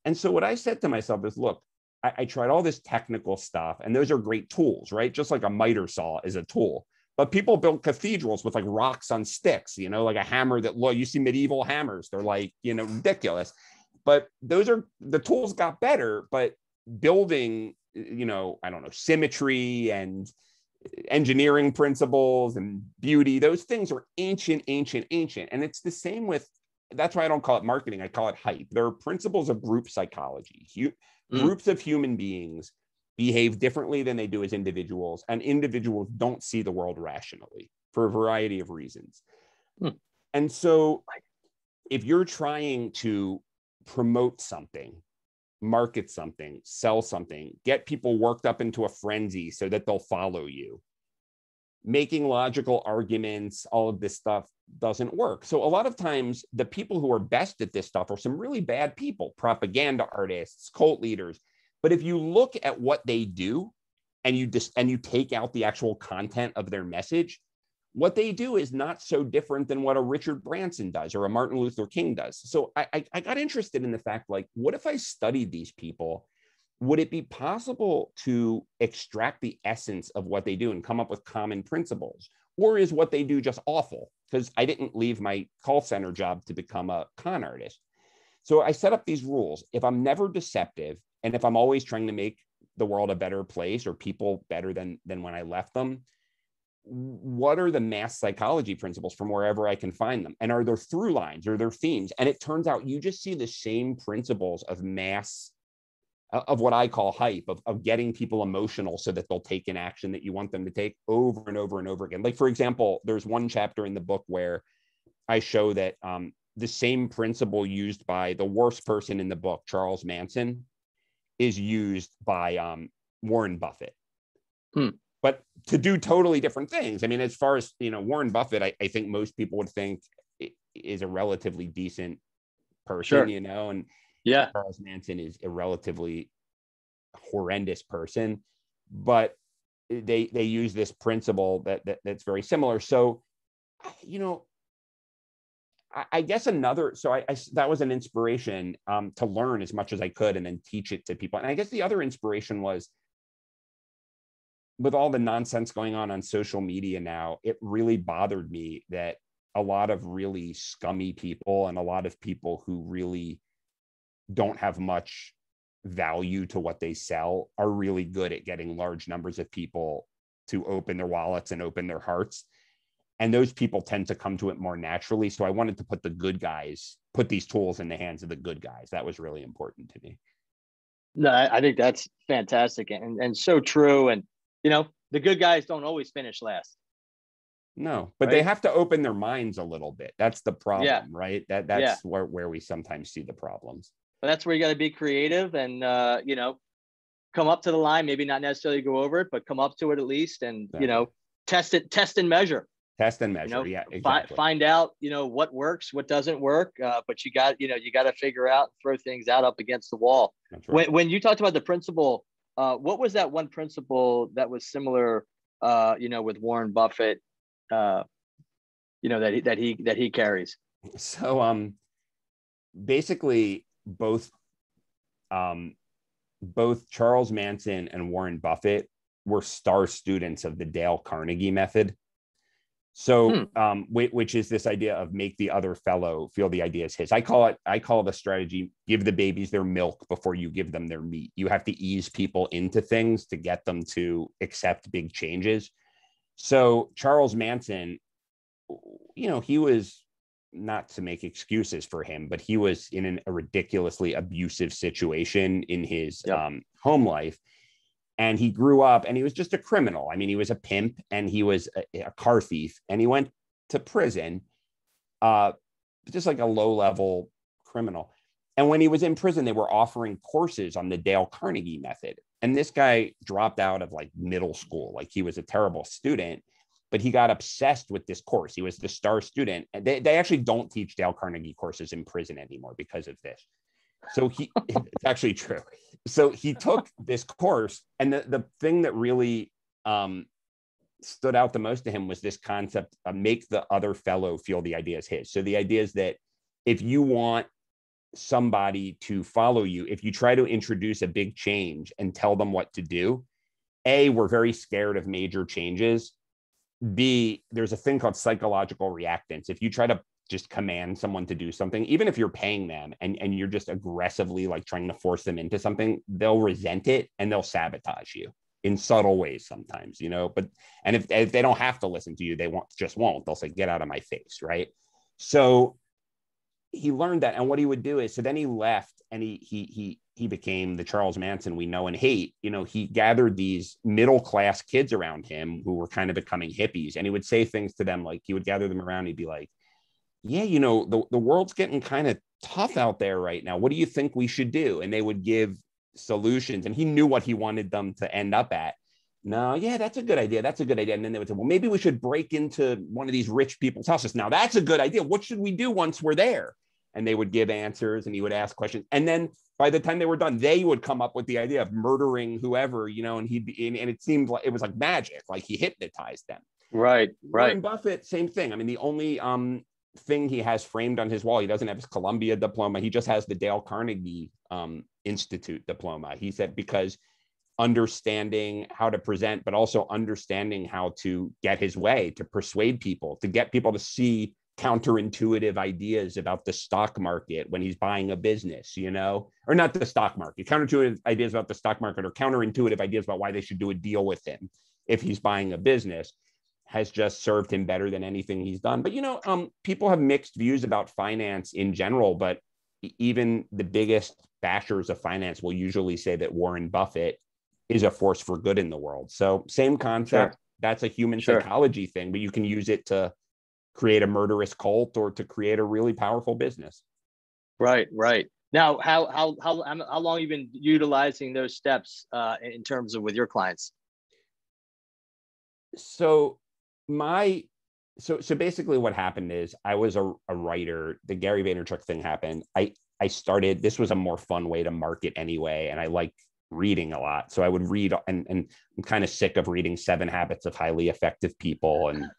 And so what I said to myself is, look, I tried all this technical stuff, and those are great tools, right? Just like a miter saw is a tool. But people built cathedrals with like rocks on sticks, like a hammer that, you see medieval hammers, they're like, ridiculous. But the tools got better, but building, I don't know, symmetry and engineering principles and beauty, those things are ancient. And it's the same with, that's why I don't call it marketing, I call it hype. There are principles of group psychology. Groups of human beings behave differently than they do as individuals, and individuals don't see the world rationally for a variety of reasons. And so if you're trying to promote something, market something, sell something, get people worked up into a frenzy so that they'll follow you, making logical arguments, all of this stuff doesn't work. So a lot of times the people who are best at this stuff are some really bad people, propaganda artists, cult leaders. But if you look at what they do and you take out the actual content of their message, what they do is not so different than what a Richard Branson does or a Martin Luther King does. So I got interested in the fact, like, what if I studied these people? Would it be possible to extract the essence of what they do and come up with common principles? Or is what they do just awful? Because I didn't leave my call center job to become a con artist. So I set up these rules. If I'm never deceptive, and if I'm always trying to make the world a better place or people better than when I left them, what are the mass psychology principles from wherever I can find them? And are there through lines or there themes? And it turns out you just see the same principles of mass, of what I call hype, of getting people emotional so that they'll take an action that you want them to take over and over and over again. Like, for example, there's one chapter in the book where I show that the same principle used by the worst person in the book, Charles Manson, is used by Warren Buffett. But to do totally different things. I mean, as far as, Warren Buffett, I think most people would think is a relatively decent person, Sure. and Yeah. Charles Manson is a relatively horrendous person, but they use this principle that's very similar. So, I guess that was an inspiration to learn as much as I could and then teach it to people. And I guess the other inspiration was, with all the nonsense going on social media now, it really bothered me that a lot of really scummy people and a lot of people who really don't have much value to what they sell are really good at getting large numbers of people to open their wallets and open their hearts. And those people tend to come to it more naturally. So I wanted to put these tools in the hands of the good guys. That was really important to me. No, I think that's fantastic and so true. And, the good guys don't always finish last. No, but they have to open their minds a little bit. That's the problem, right? That's where we sometimes see the problems. But that's where you got to be creative and, come up to the line, maybe not necessarily go over it, but come up to it at least. And, test and measure. Test and measure. Yeah, exactly. Find out, what works, what doesn't work. But you got to figure out, throw things out up against the wall. That's right. When you talked about the principle, what was that one principle that was similar, with Warren Buffett, that he carries? So, basically both Charles Manson and Warren Buffett were star students of the Dale Carnegie method. So, which is this idea of make the other fellow feel the idea is his. I call the strategy, give the babies their milk before you give them their meat. You have to ease people into things to get them to accept big changes. So Charles Manson, he was, not to make excuses for him, but he was in a ridiculously abusive situation in his home life. And he grew up and he was just a criminal. I mean, he was a pimp and he was a car thief, and he went to prison, just like a low-level criminal. And when he was in prison, they were offering courses on the Dale Carnegie method. And this guy dropped out of like middle school. Like, he was a terrible student, but he got obsessed with this course. He was the star student. And they actually don't teach Dale Carnegie courses in prison anymore because of this. So it's actually true. So he took this course, and the thing that really stood out the most to him was this concept of make the other fellow feel the idea is his. So the idea is that if you want somebody to follow you, if you try to introduce a big change and tell them what to do, A, we're very scared of major changes. B, there's a thing called psychological reactance. If you try to just command someone to do something, even if you're paying them and you're just aggressively like trying to force them into something, they'll resent it and they'll sabotage you in subtle ways sometimes, but, and if they don't have to listen to you, they won't, they'll say, get out of my face. Right. So he learned that. And what he would do is, so then he left and he became the Charles Manson we know and hate. He gathered these middle-class kids around him who were kind of becoming hippies. And he would say things to them, like he would gather them around. He'd be like, yeah, the world's getting kind of tough out there right now. What do you think we should do? And they would give solutions. And he knew what he wanted them to end up at. No, yeah, that's a good idea. That's a good idea. And then they would say, well, maybe we should break into one of these rich people's houses. Now, that's a good idea. What should we do once we're there? And they would give answers and he would ask questions. And then by the time they were done, they would come up with the idea of murdering whoever, and and it seemed like it was like magic, like he hypnotized them. Right. Warren Buffett, same thing. I mean, the only thing he has framed on his wall, he doesn't have his Columbia diploma. He just has the Dale Carnegie Institute diploma. He said, because understanding how to present, but also understanding how to get his way, to persuade people, to get people to see counterintuitive ideas about the stock market when he's buying a business, or not the stock market, counterintuitive ideas about the stock market, or counterintuitive ideas about why they should do a deal with him if he's buying a business, has just served him better than anything he's done. But, people have mixed views about finance in general, but even the biggest bashers of finance will usually say that Warren Buffett is a force for good in the world. So same concept. Sure. That's a human psychology thing, but you can use it to create a murderous cult or to create a really powerful business. Right. Now, how long have you been utilizing those steps in terms of with your clients? So basically what happened is I was a writer. The Gary Vaynerchuk thing happened. I started, this was a more fun way to market anyway. And I like reading a lot. So I would read, and I'm kind of sick of reading 7 Habits of Highly Effective People and,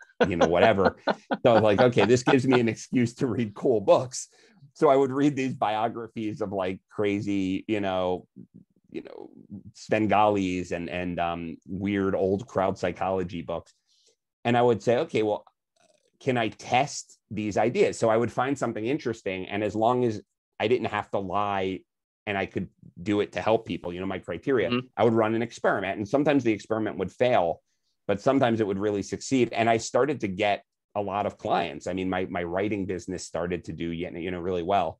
whatever. So I was like, okay, this gives me an excuse to read cool books. So I would read these biographies of like crazy, Svengalis and weird old crowd psychology books. And I would say, okay, well, can I test these ideas? So I would find something interesting. And as long as I didn't have to lie and I could do it to help people, my criteria, I would run an experiment. And sometimes the experiment would fail, but sometimes it would really succeed. And I started to get a lot of clients. I mean, my writing business started to do, really well.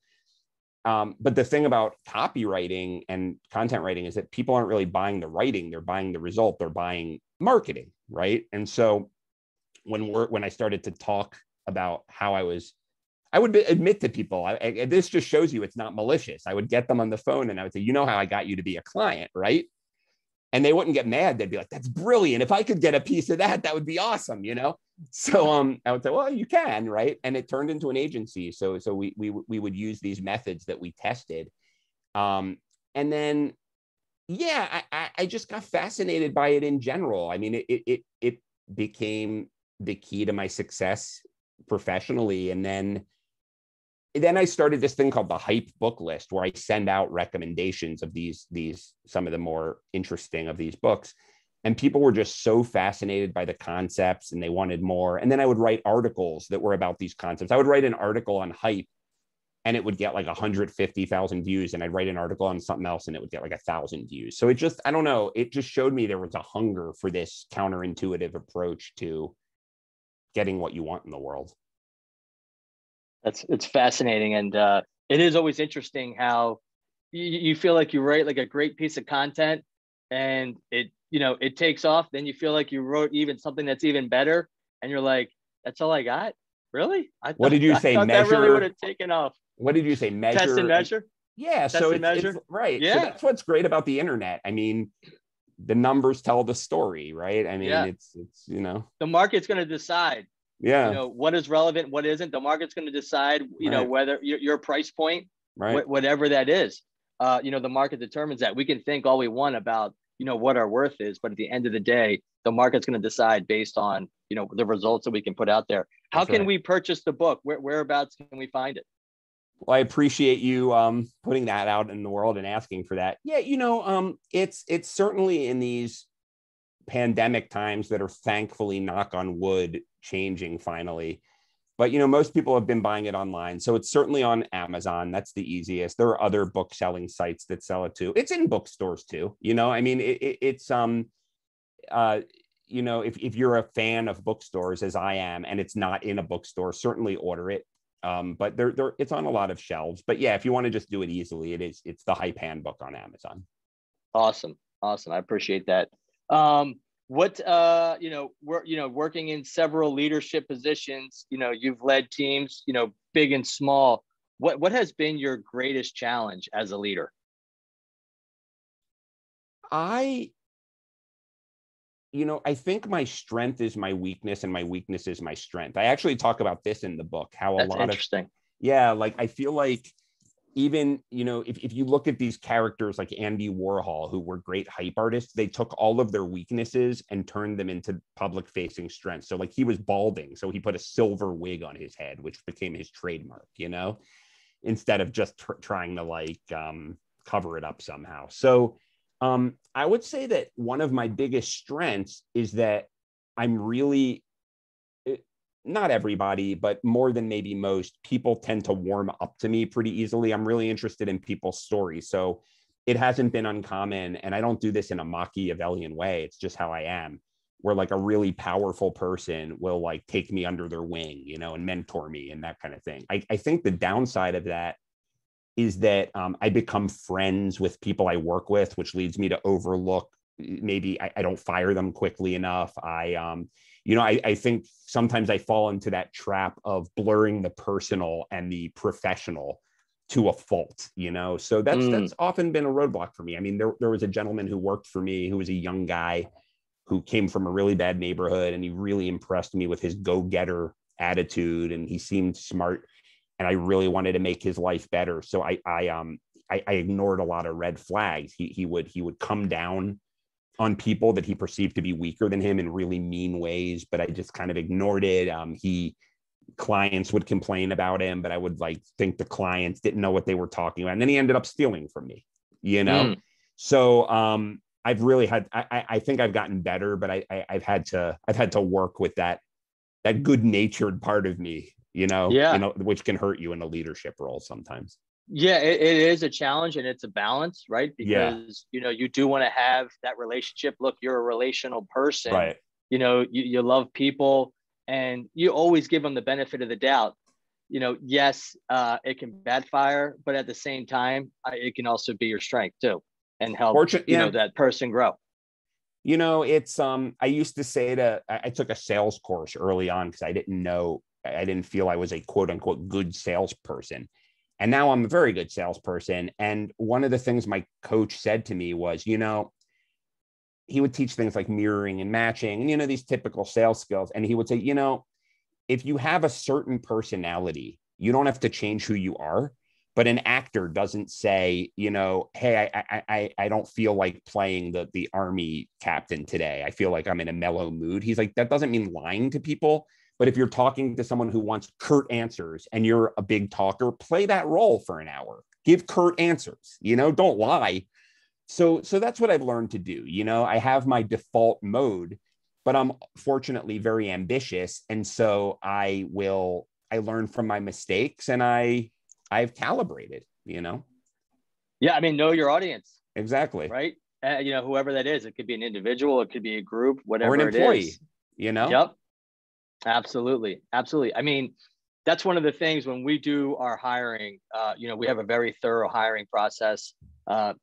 But the thing about copywriting and content writing is that people aren't really buying the writing, they're buying the result, they're buying marketing, right? And so when I started to talk about how I would admit to people, this just shows you it's not malicious. I would get them on the phone and I would say, how I got you to be a client, right? And they wouldn't get mad. They'd be like, that's brilliant. If I could get a piece of that, that would be awesome, So I would say, well, you can, right? And it turned into an agency. So we would use these methods that we tested. And then, yeah, I just got fascinated by it in general. I mean, it became the key to my success professionally. And then I started this thing called the Hype book list, where I send out recommendations of these some of the more interesting of these books. And people were just so fascinated by the concepts and they wanted more. And then I would write articles that were about these concepts. I would write an article on Hype and it would get like 150,000 views. And I'd write an article on something else and it would get like 1,000 views. So it just, I don't know, it just showed me there was a hunger for this counterintuitive approach to getting what you want in the world. It's fascinating. And it is always interesting how you feel like you write like a great piece of content and it takes off. Then you feel like you wrote even something that's even better. And you're like, that's all I got? Really? What did you say? Measure? That really would have taken off. What did you say? Measure? Test and measure? Yeah. So it's right. Yeah. So that's what's great about the internet. I mean, the numbers tell the story, right? I mean, it's the market's going to decide. Yeah. What is relevant, what isn't. The market's going to decide, whether your price point Right. whatever that is. The market determines that. We can think all we want about, what our worth is, but at the end of the day, the market's going to decide based on, the results that we can put out there. How can we purchase the book? Whereabouts can we find it? Well, I appreciate you putting that out in the world and asking for that. Yeah, it's certainly in these pandemic times that are thankfully, knock on wood, changing finally. But most people have been buying it online, so it's certainly on Amazon. That's the easiest. There are other book selling sites that sell it too. It's in bookstores too. It's if you're a fan of bookstores, as I am, and it's not in a bookstore, certainly order it. But it's on a lot of shelves. But yeah, if you want to just do it easily, it's the Hype Handbook on Amazon. Awesome. I appreciate that. Working in several leadership positions, you've led teams, big and small. What has been your greatest challenge as a leader? I think my strength is my weakness and my weakness is my strength. I actually talk about this in the book, how That's interesting. I feel like even, if you look at these characters like Andy Warhol, who were great hype artists, they took all of their weaknesses and turned them into public facing strengths. So like he was balding, so he put a silver wig on his head, which became his trademark, instead of just trying to cover it up somehow. So I would say that one of my biggest strengths is that I'm really, not everybody, but more than maybe most, people tend to warm up to me pretty easily. I'm really interested in people's stories. So it hasn't been uncommon, and I don't do this in a Machiavellian way. It's just how I am, where like a really powerful person will like take me under their wing, and mentor me and that kind of thing. I think the downside of that is that I become friends with people I work with, which leads me to overlook, maybe I don't fire them quickly enough. I think sometimes I fall into that trap of blurring the personal and the professional to a fault, so that's often been a roadblock for me. I mean, there was a gentleman who worked for me who was a young guy who came from a really bad neighborhood, and he really impressed me with his go-getter attitude, and he seemed smart, and I really wanted to make his life better. So I ignored a lot of red flags. He would come down on people that he perceived to be weaker than him in really mean ways, but I just kind of ignored it. Clients would complain about him, but I would think the clients didn't know what they were talking about. And then he ended up stealing from me, So I've really had, I think I've gotten better, but I've had to work with that good-natured part of me, which can hurt you in a leadership role sometimes. Yeah, it is a challenge, and it's a balance, right? Because, you do want to have that relationship. Look, you're a relational person, right? You love people, and you always give them the benefit of the doubt. Yes, it can backfire, but at the same time, it can also be your strength too, and help, that person grow. It's, I used to say I took a sales course early on because I didn't feel I was a quote unquote good salesperson. And now I'm a very good salesperson. And one of the things my coach said to me was, he would teach things like mirroring and matching and, these typical sales skills. And he would say, if you have a certain personality, you don't have to change who you are. But an actor doesn't say, hey, I don't feel like playing the army captain today. I feel like I'm in a mellow mood. He's like, that doesn't mean lying to people. But if you're talking to someone who wants curt answers and you're a big talker, play that role for an hour. Give curt answers, don't lie. So that's what I've learned to do. I have my default mode, but I'm fortunately very ambitious. And so I learn from my mistakes, and I've calibrated, Yeah, I mean, know your audience. Exactly. Right. Whoever that is, it could be an individual, it could be a group, whatever, or an employee, it is. Yep. Absolutely. I mean, that's one of the things when we do our hiring, we have a very thorough hiring process, one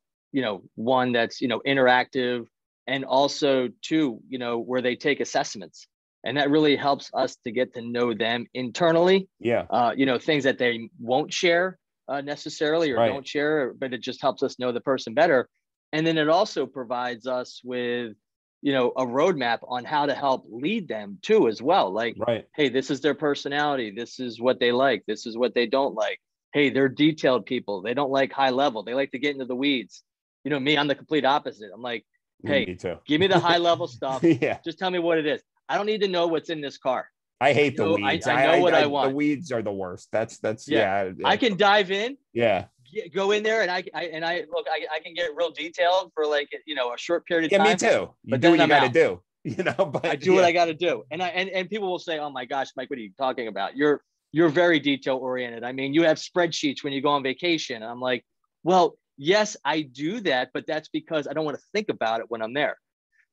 that's, interactive, and also two, where they take assessments, and that really helps us to get to know them internally. Yeah. Things that they won't share necessarily, or right. don't share, but it just helps us know the person better. And then it also provides us with, a roadmap on how to help lead them too, as well. Like, right. Hey, this is their personality. This is what they like. This is what they don't like. Hey, they're detailed people. They don't like high level. They like to get into the weeds. You know, me, I'm the complete opposite. I'm like, hey, Me too. give me the high level stuff. Yeah. Just tell me what it is. I don't need to know what's in this car. I hate the weeds. I know what I The want. weeds are the worst. That's Yeah. yeah. I can dive in, Yeah. go in there, and I look, I can get real detailed for like, you know, a short period of Yeah, me time. too. You But do what then you I'm got to out. do, you know, but I do what I got to do. And people will say, oh my gosh, Mike, what are you talking about? You're very detail oriented. I mean, you have spreadsheets when you go on vacation. And I'm like, well, yes, I do that, but that's because I don't want to think about it when I'm there.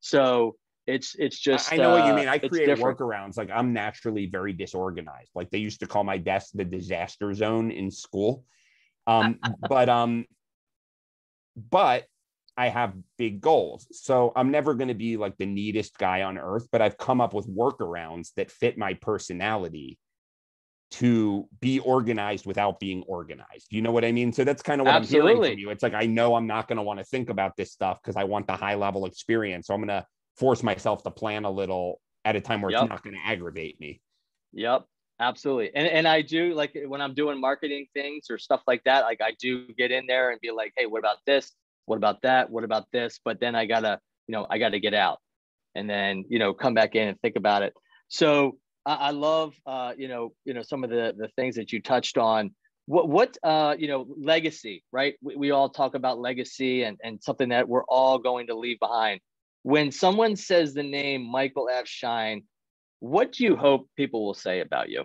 So it's just, I know what you mean. I it's create different. workarounds. Like I'm naturally very disorganized. Like they used to call my desk the disaster zone in school. Um, but um, but I have big goals. So I'm never going to be like the neatest guy on earth, but I've come up with workarounds that fit my personality to be organized without being organized. You know what I mean? So that's kind of what I'm hearing from Absolutely. you. It's like, I know I'm not going to want to think about this stuff because I want the high level experience. So I'm going to force myself to plan a little at a time where it's Yep. not going to aggravate me. Yep. Absolutely. And I do, like, when I'm doing marketing things or stuff like that, like I do get in there and be like, hey, what about this? What about that? What about this? But then I gotta get out and then, come back in and think about it. So I love, some of the things that you touched on. What legacy, right? We all talk about legacy and something that we're all going to leave behind. When someone says the name Michael F. Schein, what do you hope people will say about you?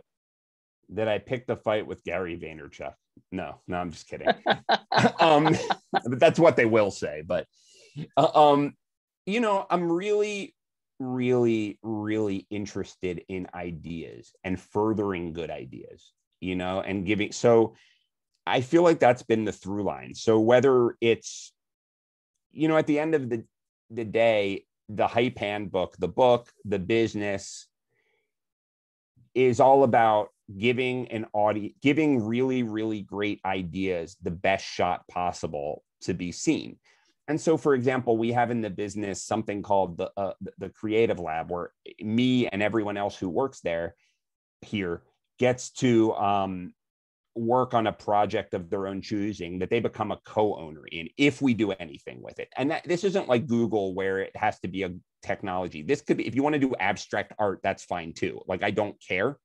That I picked the fight with Gary Vaynerchuk. No, I'm just kidding. But that's what they will say. But, I'm really, really, really interested in ideas and furthering good ideas, and giving. So I feel like that's been the through line. So whether it's, at the end of the day, the Hype Handbook, the book, the business is all about giving really, really great ideas the best shot possible to be seen. And so, for example, we have in the business something called the Creative Lab, where me and everyone else who works here gets to work on a project of their own choosing that they become a co-owner in, if we do anything with it. And this isn't like Google where it has to be a technology. This could be, if you want to do abstract art, that's fine too. Like, I don't care,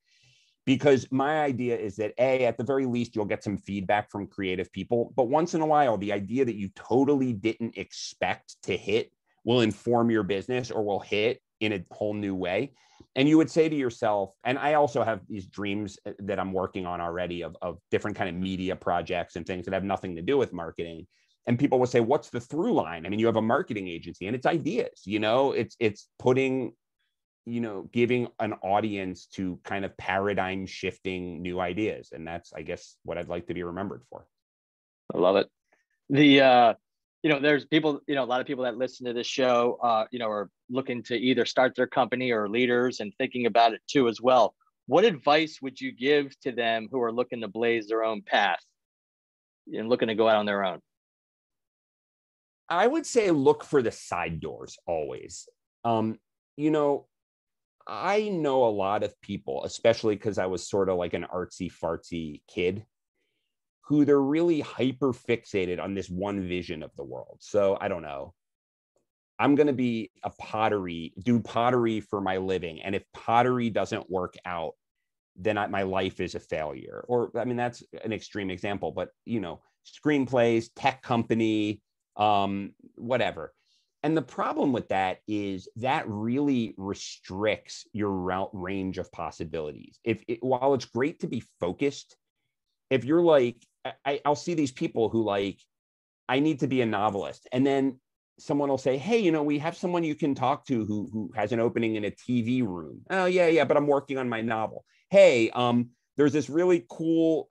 because my idea is that at the very least, you'll get some feedback from creative people, but once in a while, the idea that you totally didn't expect to hit will inform your business or will hit in a whole new way. And you would say to yourself, and I also have these dreams that I'm working on already of different kind of media projects and things that have nothing to do with marketing. And people will say, what's the through line? I mean, you have a marketing agency and it's ideas, it's putting, giving an audience to kind of paradigm shifting new ideas. And that's, I guess, what I'd like to be remembered for. I love it. There's people, a lot of people that listen to this show, are looking to either start their company or leaders and thinking about it too as well. What advice would you give to them who are looking to blaze their own path and looking to go out on their own? I would say look for the side doors always. I know a lot of people, especially because I was sort of like an artsy fartsy kid, who they're really hyper fixated on this one vision of the world. So I don't know. I'm going to do pottery for my living. And if pottery doesn't work out, then my life is a failure. Or, I mean, that's an extreme example, but, screenplays, tech company, whatever. And the problem with that is that really restricts your range of possibilities. While it's great to be focused, if you're like, I'll see these people who like, I need to be a novelist. And then someone will say, hey, we have someone you can talk to who has an opening in a TV room. Oh, yeah, but I'm working on my novel. Hey, there's this really cool,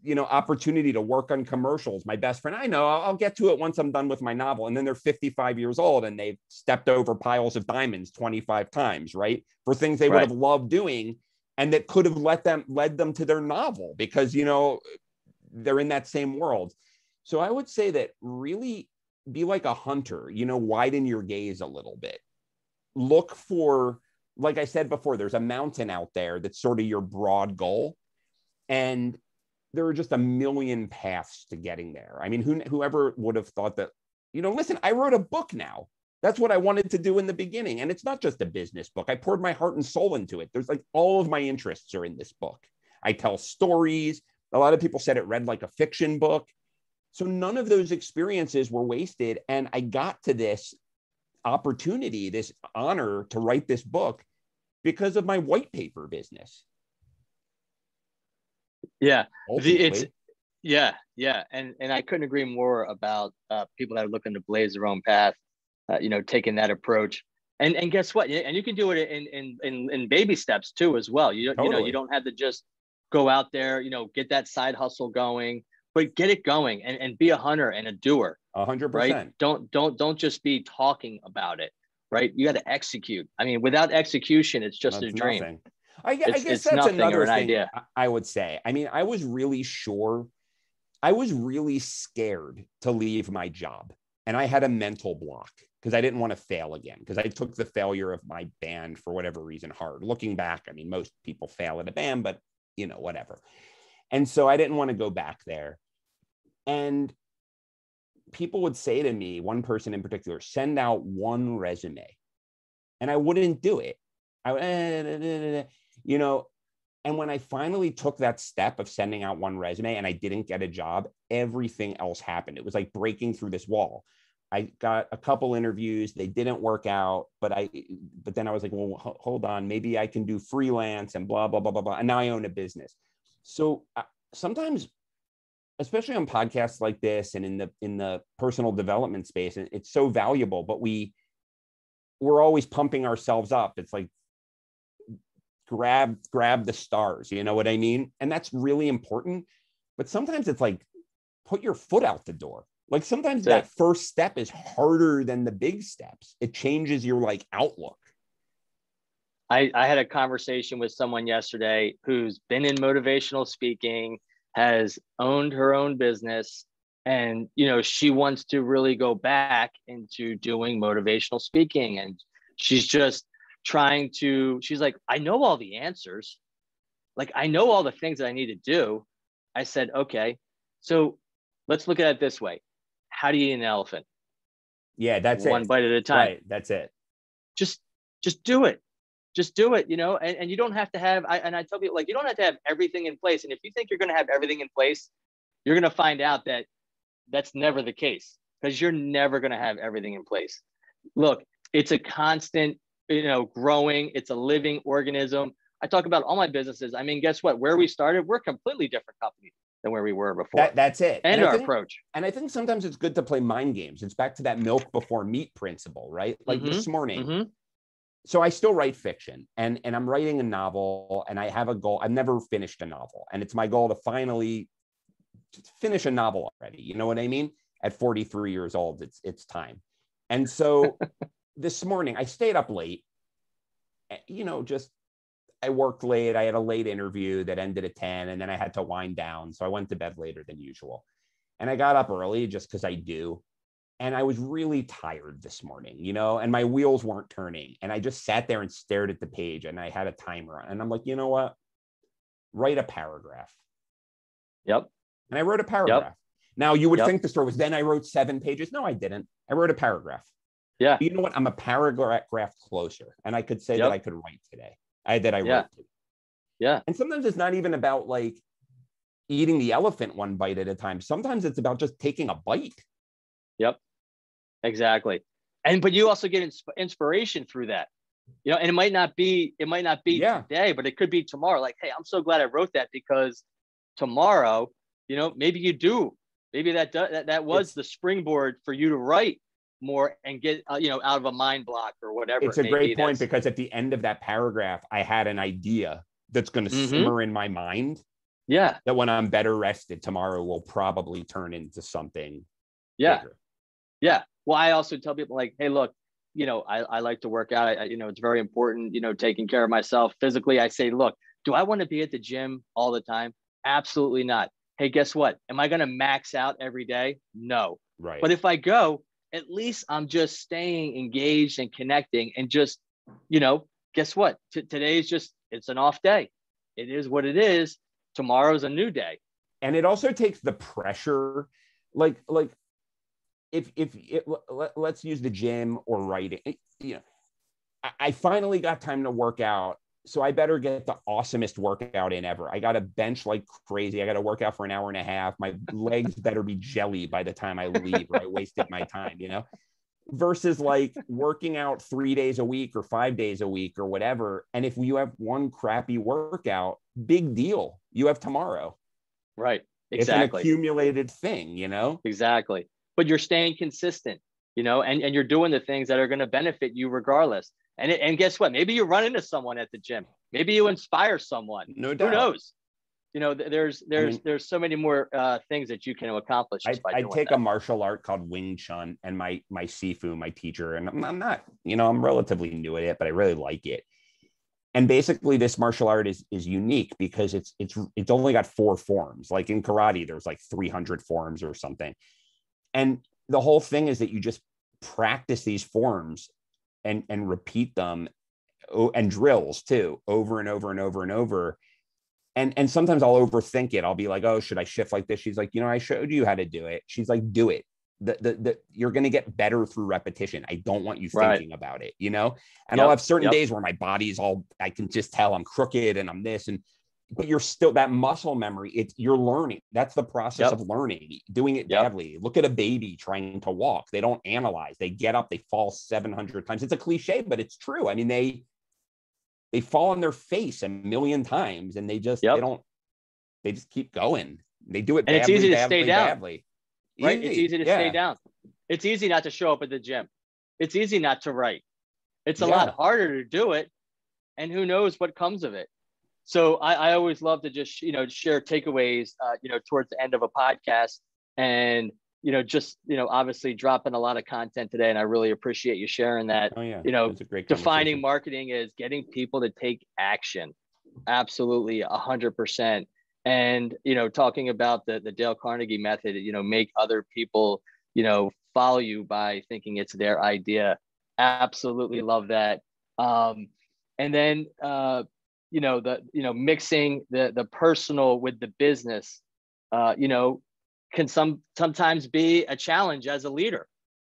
opportunity to work on commercials. My best friend, I know, I'll get to it once I'm done with my novel. And then they're 55 years old and they've stepped over piles of diamonds 25 times, right? For things they would have loved doing and that could have led them to their novel because, they're in that same world. So I would say that really be like a hunter, widen your gaze a little bit. Look for, like I said before, there's a mountain out there that's sort of your broad goal. And there are just a million paths to getting there. I mean, whoever would have thought that, listen, I wrote a book now. That's what I wanted to do in the beginning. And it's not just a business book. I poured my heart and soul into it. There's like all of my interests are in this book. I tell stories. A lot of people said it read like a fiction book. So none of those experiences were wasted. And I got to this opportunity, this honor to write this book because of my white paper business. Yeah. Ultimately. Yeah. And I couldn't agree more about people that are looking to blaze their own path, taking that approach. And guess what? And you can do it in baby steps too, as well. You don't have to just go out there, get that side hustle going, but get it going and be a hunter and a doer. 100%. Right? Don't just be talking about it. Right? You got to execute. I mean, without execution, it's just a dream. Nothing. I guess that's another thing idea. I would say. I mean, I was really scared to leave my job, and I had a mental block because I didn't want to fail again, because I took the failure of my band for whatever reason hard. Looking back, I mean, most people fail at a band, but whatever. And so I didn't want to go back there. And people would say to me, one person in particular, send out one resume. And I wouldn't do it. And when I finally took that step of sending out one resume and I didn't get a job, everything else happened. It was like breaking through this wall. I got a couple interviews, they didn't work out, but then I was like, well, hold on, maybe I can do freelance and blah, blah, blah, blah, blah. And now I own a business. So sometimes, especially on podcasts like this and in the personal development space, it's so valuable, but we're always pumping ourselves up. It's like, grab the stars, you know what I mean? And that's really important. But sometimes it's like, put your foot out the door. Like sometimes that first step is harder than the big steps. It changes your like outlook. I had a conversation with someone yesterday who's been in motivational speaking, has owned her own business, and she wants to really go back into doing motivational speaking. And she's just she's like, I know all the answers. Like, I know all the things that I need to do. I said, okay, so let's look at it this way. How do you eat an elephant? Yeah, that's one bite at a time. Right, that's it. Just do it. Just do it, and you don't have to have, and I tell people, like, you don't have to have everything in place. And if you think you're going to have everything in place, you're going to find out that that's never the case, because you're never going to have everything in place. Look, it's a constant, growing. It's a living organism. I talk about all my businesses. I mean, guess what? Where we started, we're a completely different company than where we were before. That's it. And our approach. And I think sometimes it's good to play mind games. It's back to that milk before meat principle, right? Like this morning. So I still write fiction, and I'm writing a novel, and I have a goal. I've never finished a novel, and it's my goal to finally finish a novel already. You know what I mean? At 43 years old, it's time. And so this morning I stayed up late, I worked late. I had a late interview that ended at 10, and then I had to wind down. So I went to bed later than usual. And I got up early just because I do. And I was really tired this morning, and my wheels weren't turning. And I just sat there and stared at the page, and I had a timer on. And I'm like, you know what? Write a paragraph. Yep. And I wrote a paragraph. Yep. Now, you would think the story was, then I wrote 7 pages. No, I didn't. I wrote a paragraph. Yeah. But you know what? I'm a paragraph closer. And I could say that I could write today. I wrote today. Yeah. And sometimes it's not even about like eating the elephant one bite at a time. Sometimes it's about just taking a bite. Yep. Exactly. But you also get inspiration through that, and it might not be today, but it could be tomorrow. Like, hey, I'm so glad I wrote that, because tomorrow, maybe you do, maybe that was the springboard for you to write more and get, out of a mind block or whatever. It's a great point, because at the end of that paragraph, I had an idea that's going to simmer in my mind. Yeah. That when I'm better rested, tomorrow will probably turn into something. Yeah. Bigger. Yeah. Well, I also tell people, like, hey, look, I like to work out. It's very important, taking care of myself physically. I say, look, do I want to be at the gym all the time? Absolutely not. Hey, guess what? Am I going to max out every day? No. Right. But if I go, at least I'm just staying engaged and connecting, and just, guess what? Today's it's an off day. It is what it is. Tomorrow's a new day. And it also takes the pressure, like if let's use the gym or writing. You know, I finally got time to work out, so I better get the awesomest workout in ever. I got to bench like crazy. I got to work out for an hour and a half. My legs better be jelly by the time I leave, or I wasted my time, you know? Versus like working out 3 days a week or 5 days a week or whatever. And if you have one crappy workout, big deal. You have tomorrow. Right. It's an Exactly. accumulated thing, you know? Exactly. But you're staying consistent, you know, and you're doing the things that are going to benefit you regardless. And guess what? Maybe you run into someone at the gym. Maybe you inspire someone. No Who doubt. knows? You know, there's so many more things that you can accomplish just by I'd doing take that. a martial art called Wing Chun, and my Sifu, my teacher, and I'm not, you know, I'm relatively new at it, but I really like it. And basically, this martial art is unique because it's only got 4 forms. Like in karate, there's like 300 forms or something. And the whole thing is that you just practice these forms and repeat them, and drills too, over and over and over and over. And sometimes I'll overthink it. I'll be like, oh, should I shift like this? She's like, you know, I showed you how to do it. She's like, do it. You're going to get better through repetition. I don't want you thinking about it, you know? And I'll have certain days where my body's all, I can just tell I'm crooked and I'm this, but you're still that muscle memory. You're learning. That's the process of learning, doing it badly. Look at a baby trying to walk. They don't analyze. They get up, they fall 700 times. It's a cliche, but it's true. I mean, they fall on their face a million times, and they just keep going. They do it and badly, it's easy to badly, stay down. badly. Right? It's easy to stay down. It's easy not to show up at the gym. It's easy not to write. It's a lot harder to do it, and who knows what comes of it. So I always love to just, you know, share takeaways, you know, towards the end of a podcast, and, you know, just, you know, obviously dropping a lot of content today. And I really appreciate you sharing that. Oh, yeah. You know, It's a great defining marketing is getting people to take action. Absolutely 100%. And, you know, talking about the Dale Carnegie method, you know, make other people, you know, follow you by thinking it's their idea. Absolutely love that. And then, you know, mixing the personal with the business, you know, can sometimes be a challenge as a leader,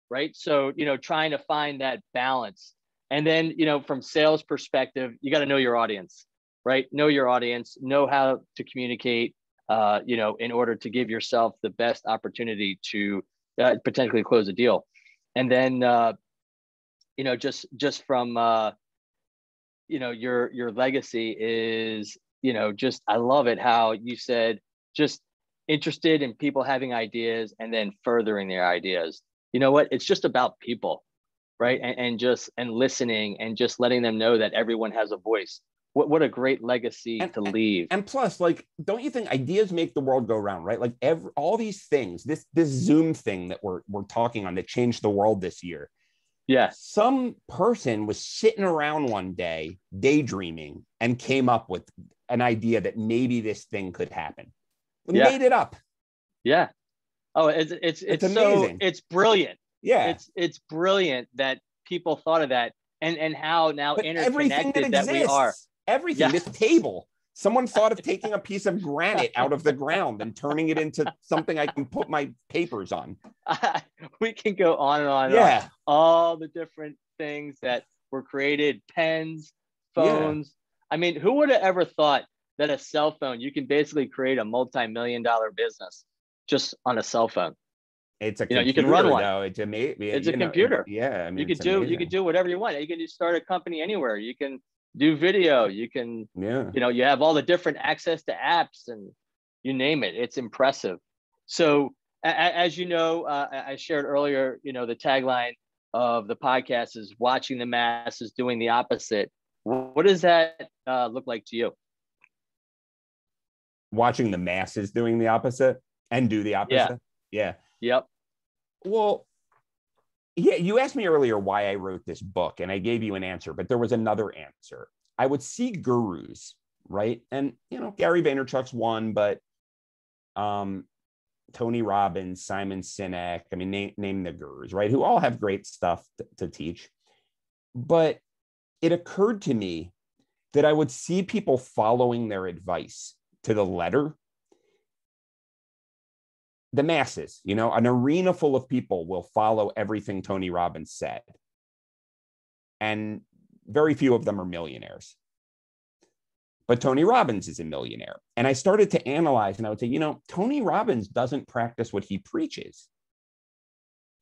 right? So, you know, trying to find that balance. And then, you know, from sales perspective, you got to know your audience, right? Know your audience, know how to communicate, you know, in order to give yourself the best opportunity to potentially close a deal. And then, you know, just from, you know, your legacy is, you know, just, I love it how you said, just interested in people having ideas and then furthering their ideas. You know what? It's just about people, right? And listening and just letting them know that everyone has a voice. What a great legacy to leave. And plus, like, don't you think ideas make the world go round, right? Like all these things, this Zoom thing that we're talking on that changed the world this year. Yeah. Some person was sitting around one day daydreaming and came up with an idea that maybe this thing could happen. Made it up. Yeah. Oh, it's amazing. So it's brilliant. Yeah. It's brilliant that people thought of that, and how now interconnected that we are. Everything. This table. Someone thought of taking a piece of granite out of the ground and turning it into something I can put my papers on. We can go on and on. Yeah. On. All the different things that were created, pens, phones. I mean, who would have ever thought that a cell phone, you can basically create a multi-million-dollar business just on a cell phone? It's a computer, you can run one. Though. It's amazing. It's a computer. I mean, you could do whatever you want. You can just start a company anywhere. You can do video. You can, you know, you have all the different access to apps and you name it. It's impressive. So as you know, I shared earlier, you know, the tagline of the podcast is watching the masses doing the opposite. What does that look like to you? Watching the masses doing the opposite and do the opposite. Yeah. Yep. Well, yeah, you asked me earlier why I wrote this book, and I gave you an answer, but there was another answer. I would see gurus, right? And, you know, Gary Vaynerchuk's one, but Tony Robbins, Simon Sinek, I mean, name the gurus, right? Who all have great stuff to teach. But it occurred to me that I would see people following their advice to the letter, the masses, you know, an arena full of people will follow everything Tony Robbins said. And very few of them are millionaires. But Tony Robbins is a millionaire. And I started to analyze, and I would say, you know, Tony Robbins doesn't practice what he preaches.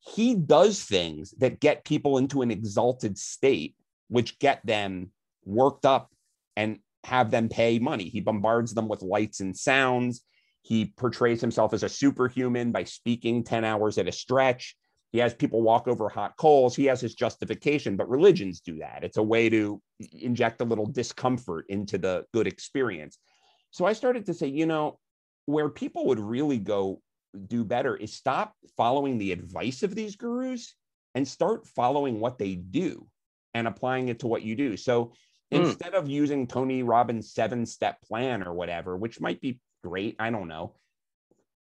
He does things that get people into an exalted state, which get them worked up and have them pay money. He bombards them with lights and sounds. He portrays himself as a superhuman by speaking 10 hours at a stretch. He has people walk over hot coals. He has his justification, but religions do that. It's a way to inject a little discomfort into the good experience. So I started to say, you know, where people would really go do better is stop following the advice of these gurus and start following what they do and applying it to what you do. So instead of using Tony Robbins' 7-step plan or whatever, which might be great, I don't know,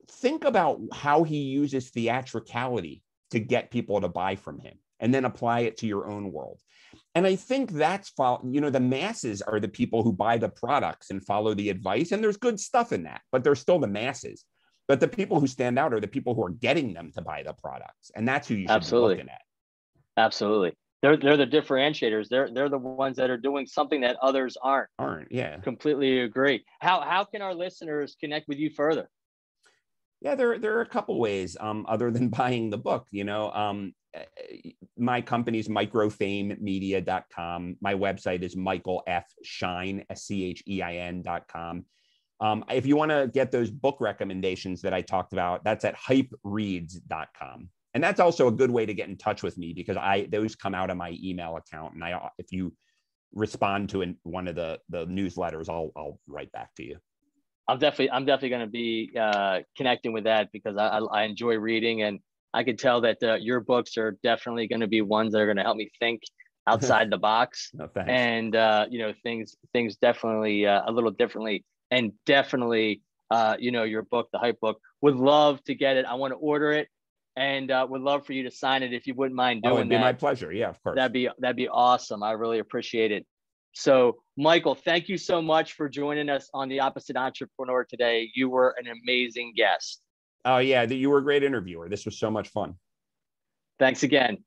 think about how he uses theatricality to get people to buy from him and then apply it to your own world. And I think that's, you know, the masses are the people who buy the products and follow the advice. And there's good stuff in that, but they're still the masses. But the people who stand out are the people who are getting them to buy the products. And that's who you should be looking at. Absolutely. They're the differentiators. They're the ones that are doing something that others aren't. Yeah. Completely agree. How can our listeners connect with you further? Yeah, there are a couple ways other than buying the book. You know, my company's MicroFameMedia.com. My website is Schein, Schein.com. If you want to get those book recommendations that I talked about, that's at hypereads.com. And that's also a good way to get in touch with me because those come out of my email account. And if you respond to one of the newsletters, I'll write back to you. I'm definitely going to be connecting with that because I enjoy reading, and I can tell that your books are definitely going to be ones that are going to help me think outside the box. No, thanks. And you know, things definitely a little differently, and definitely you know, your book, the Hype Book, would love to get it. I want to order it, and would love for you to sign it if you wouldn't mind doing that. It'd be my pleasure. Yeah, of course. That'd be awesome. I really appreciate it. So, Michael, thank you so much for joining us on The Opposite Entrepreneur today. You were an amazing guest. Oh, yeah. You were a great interviewer. This was so much fun. Thanks again.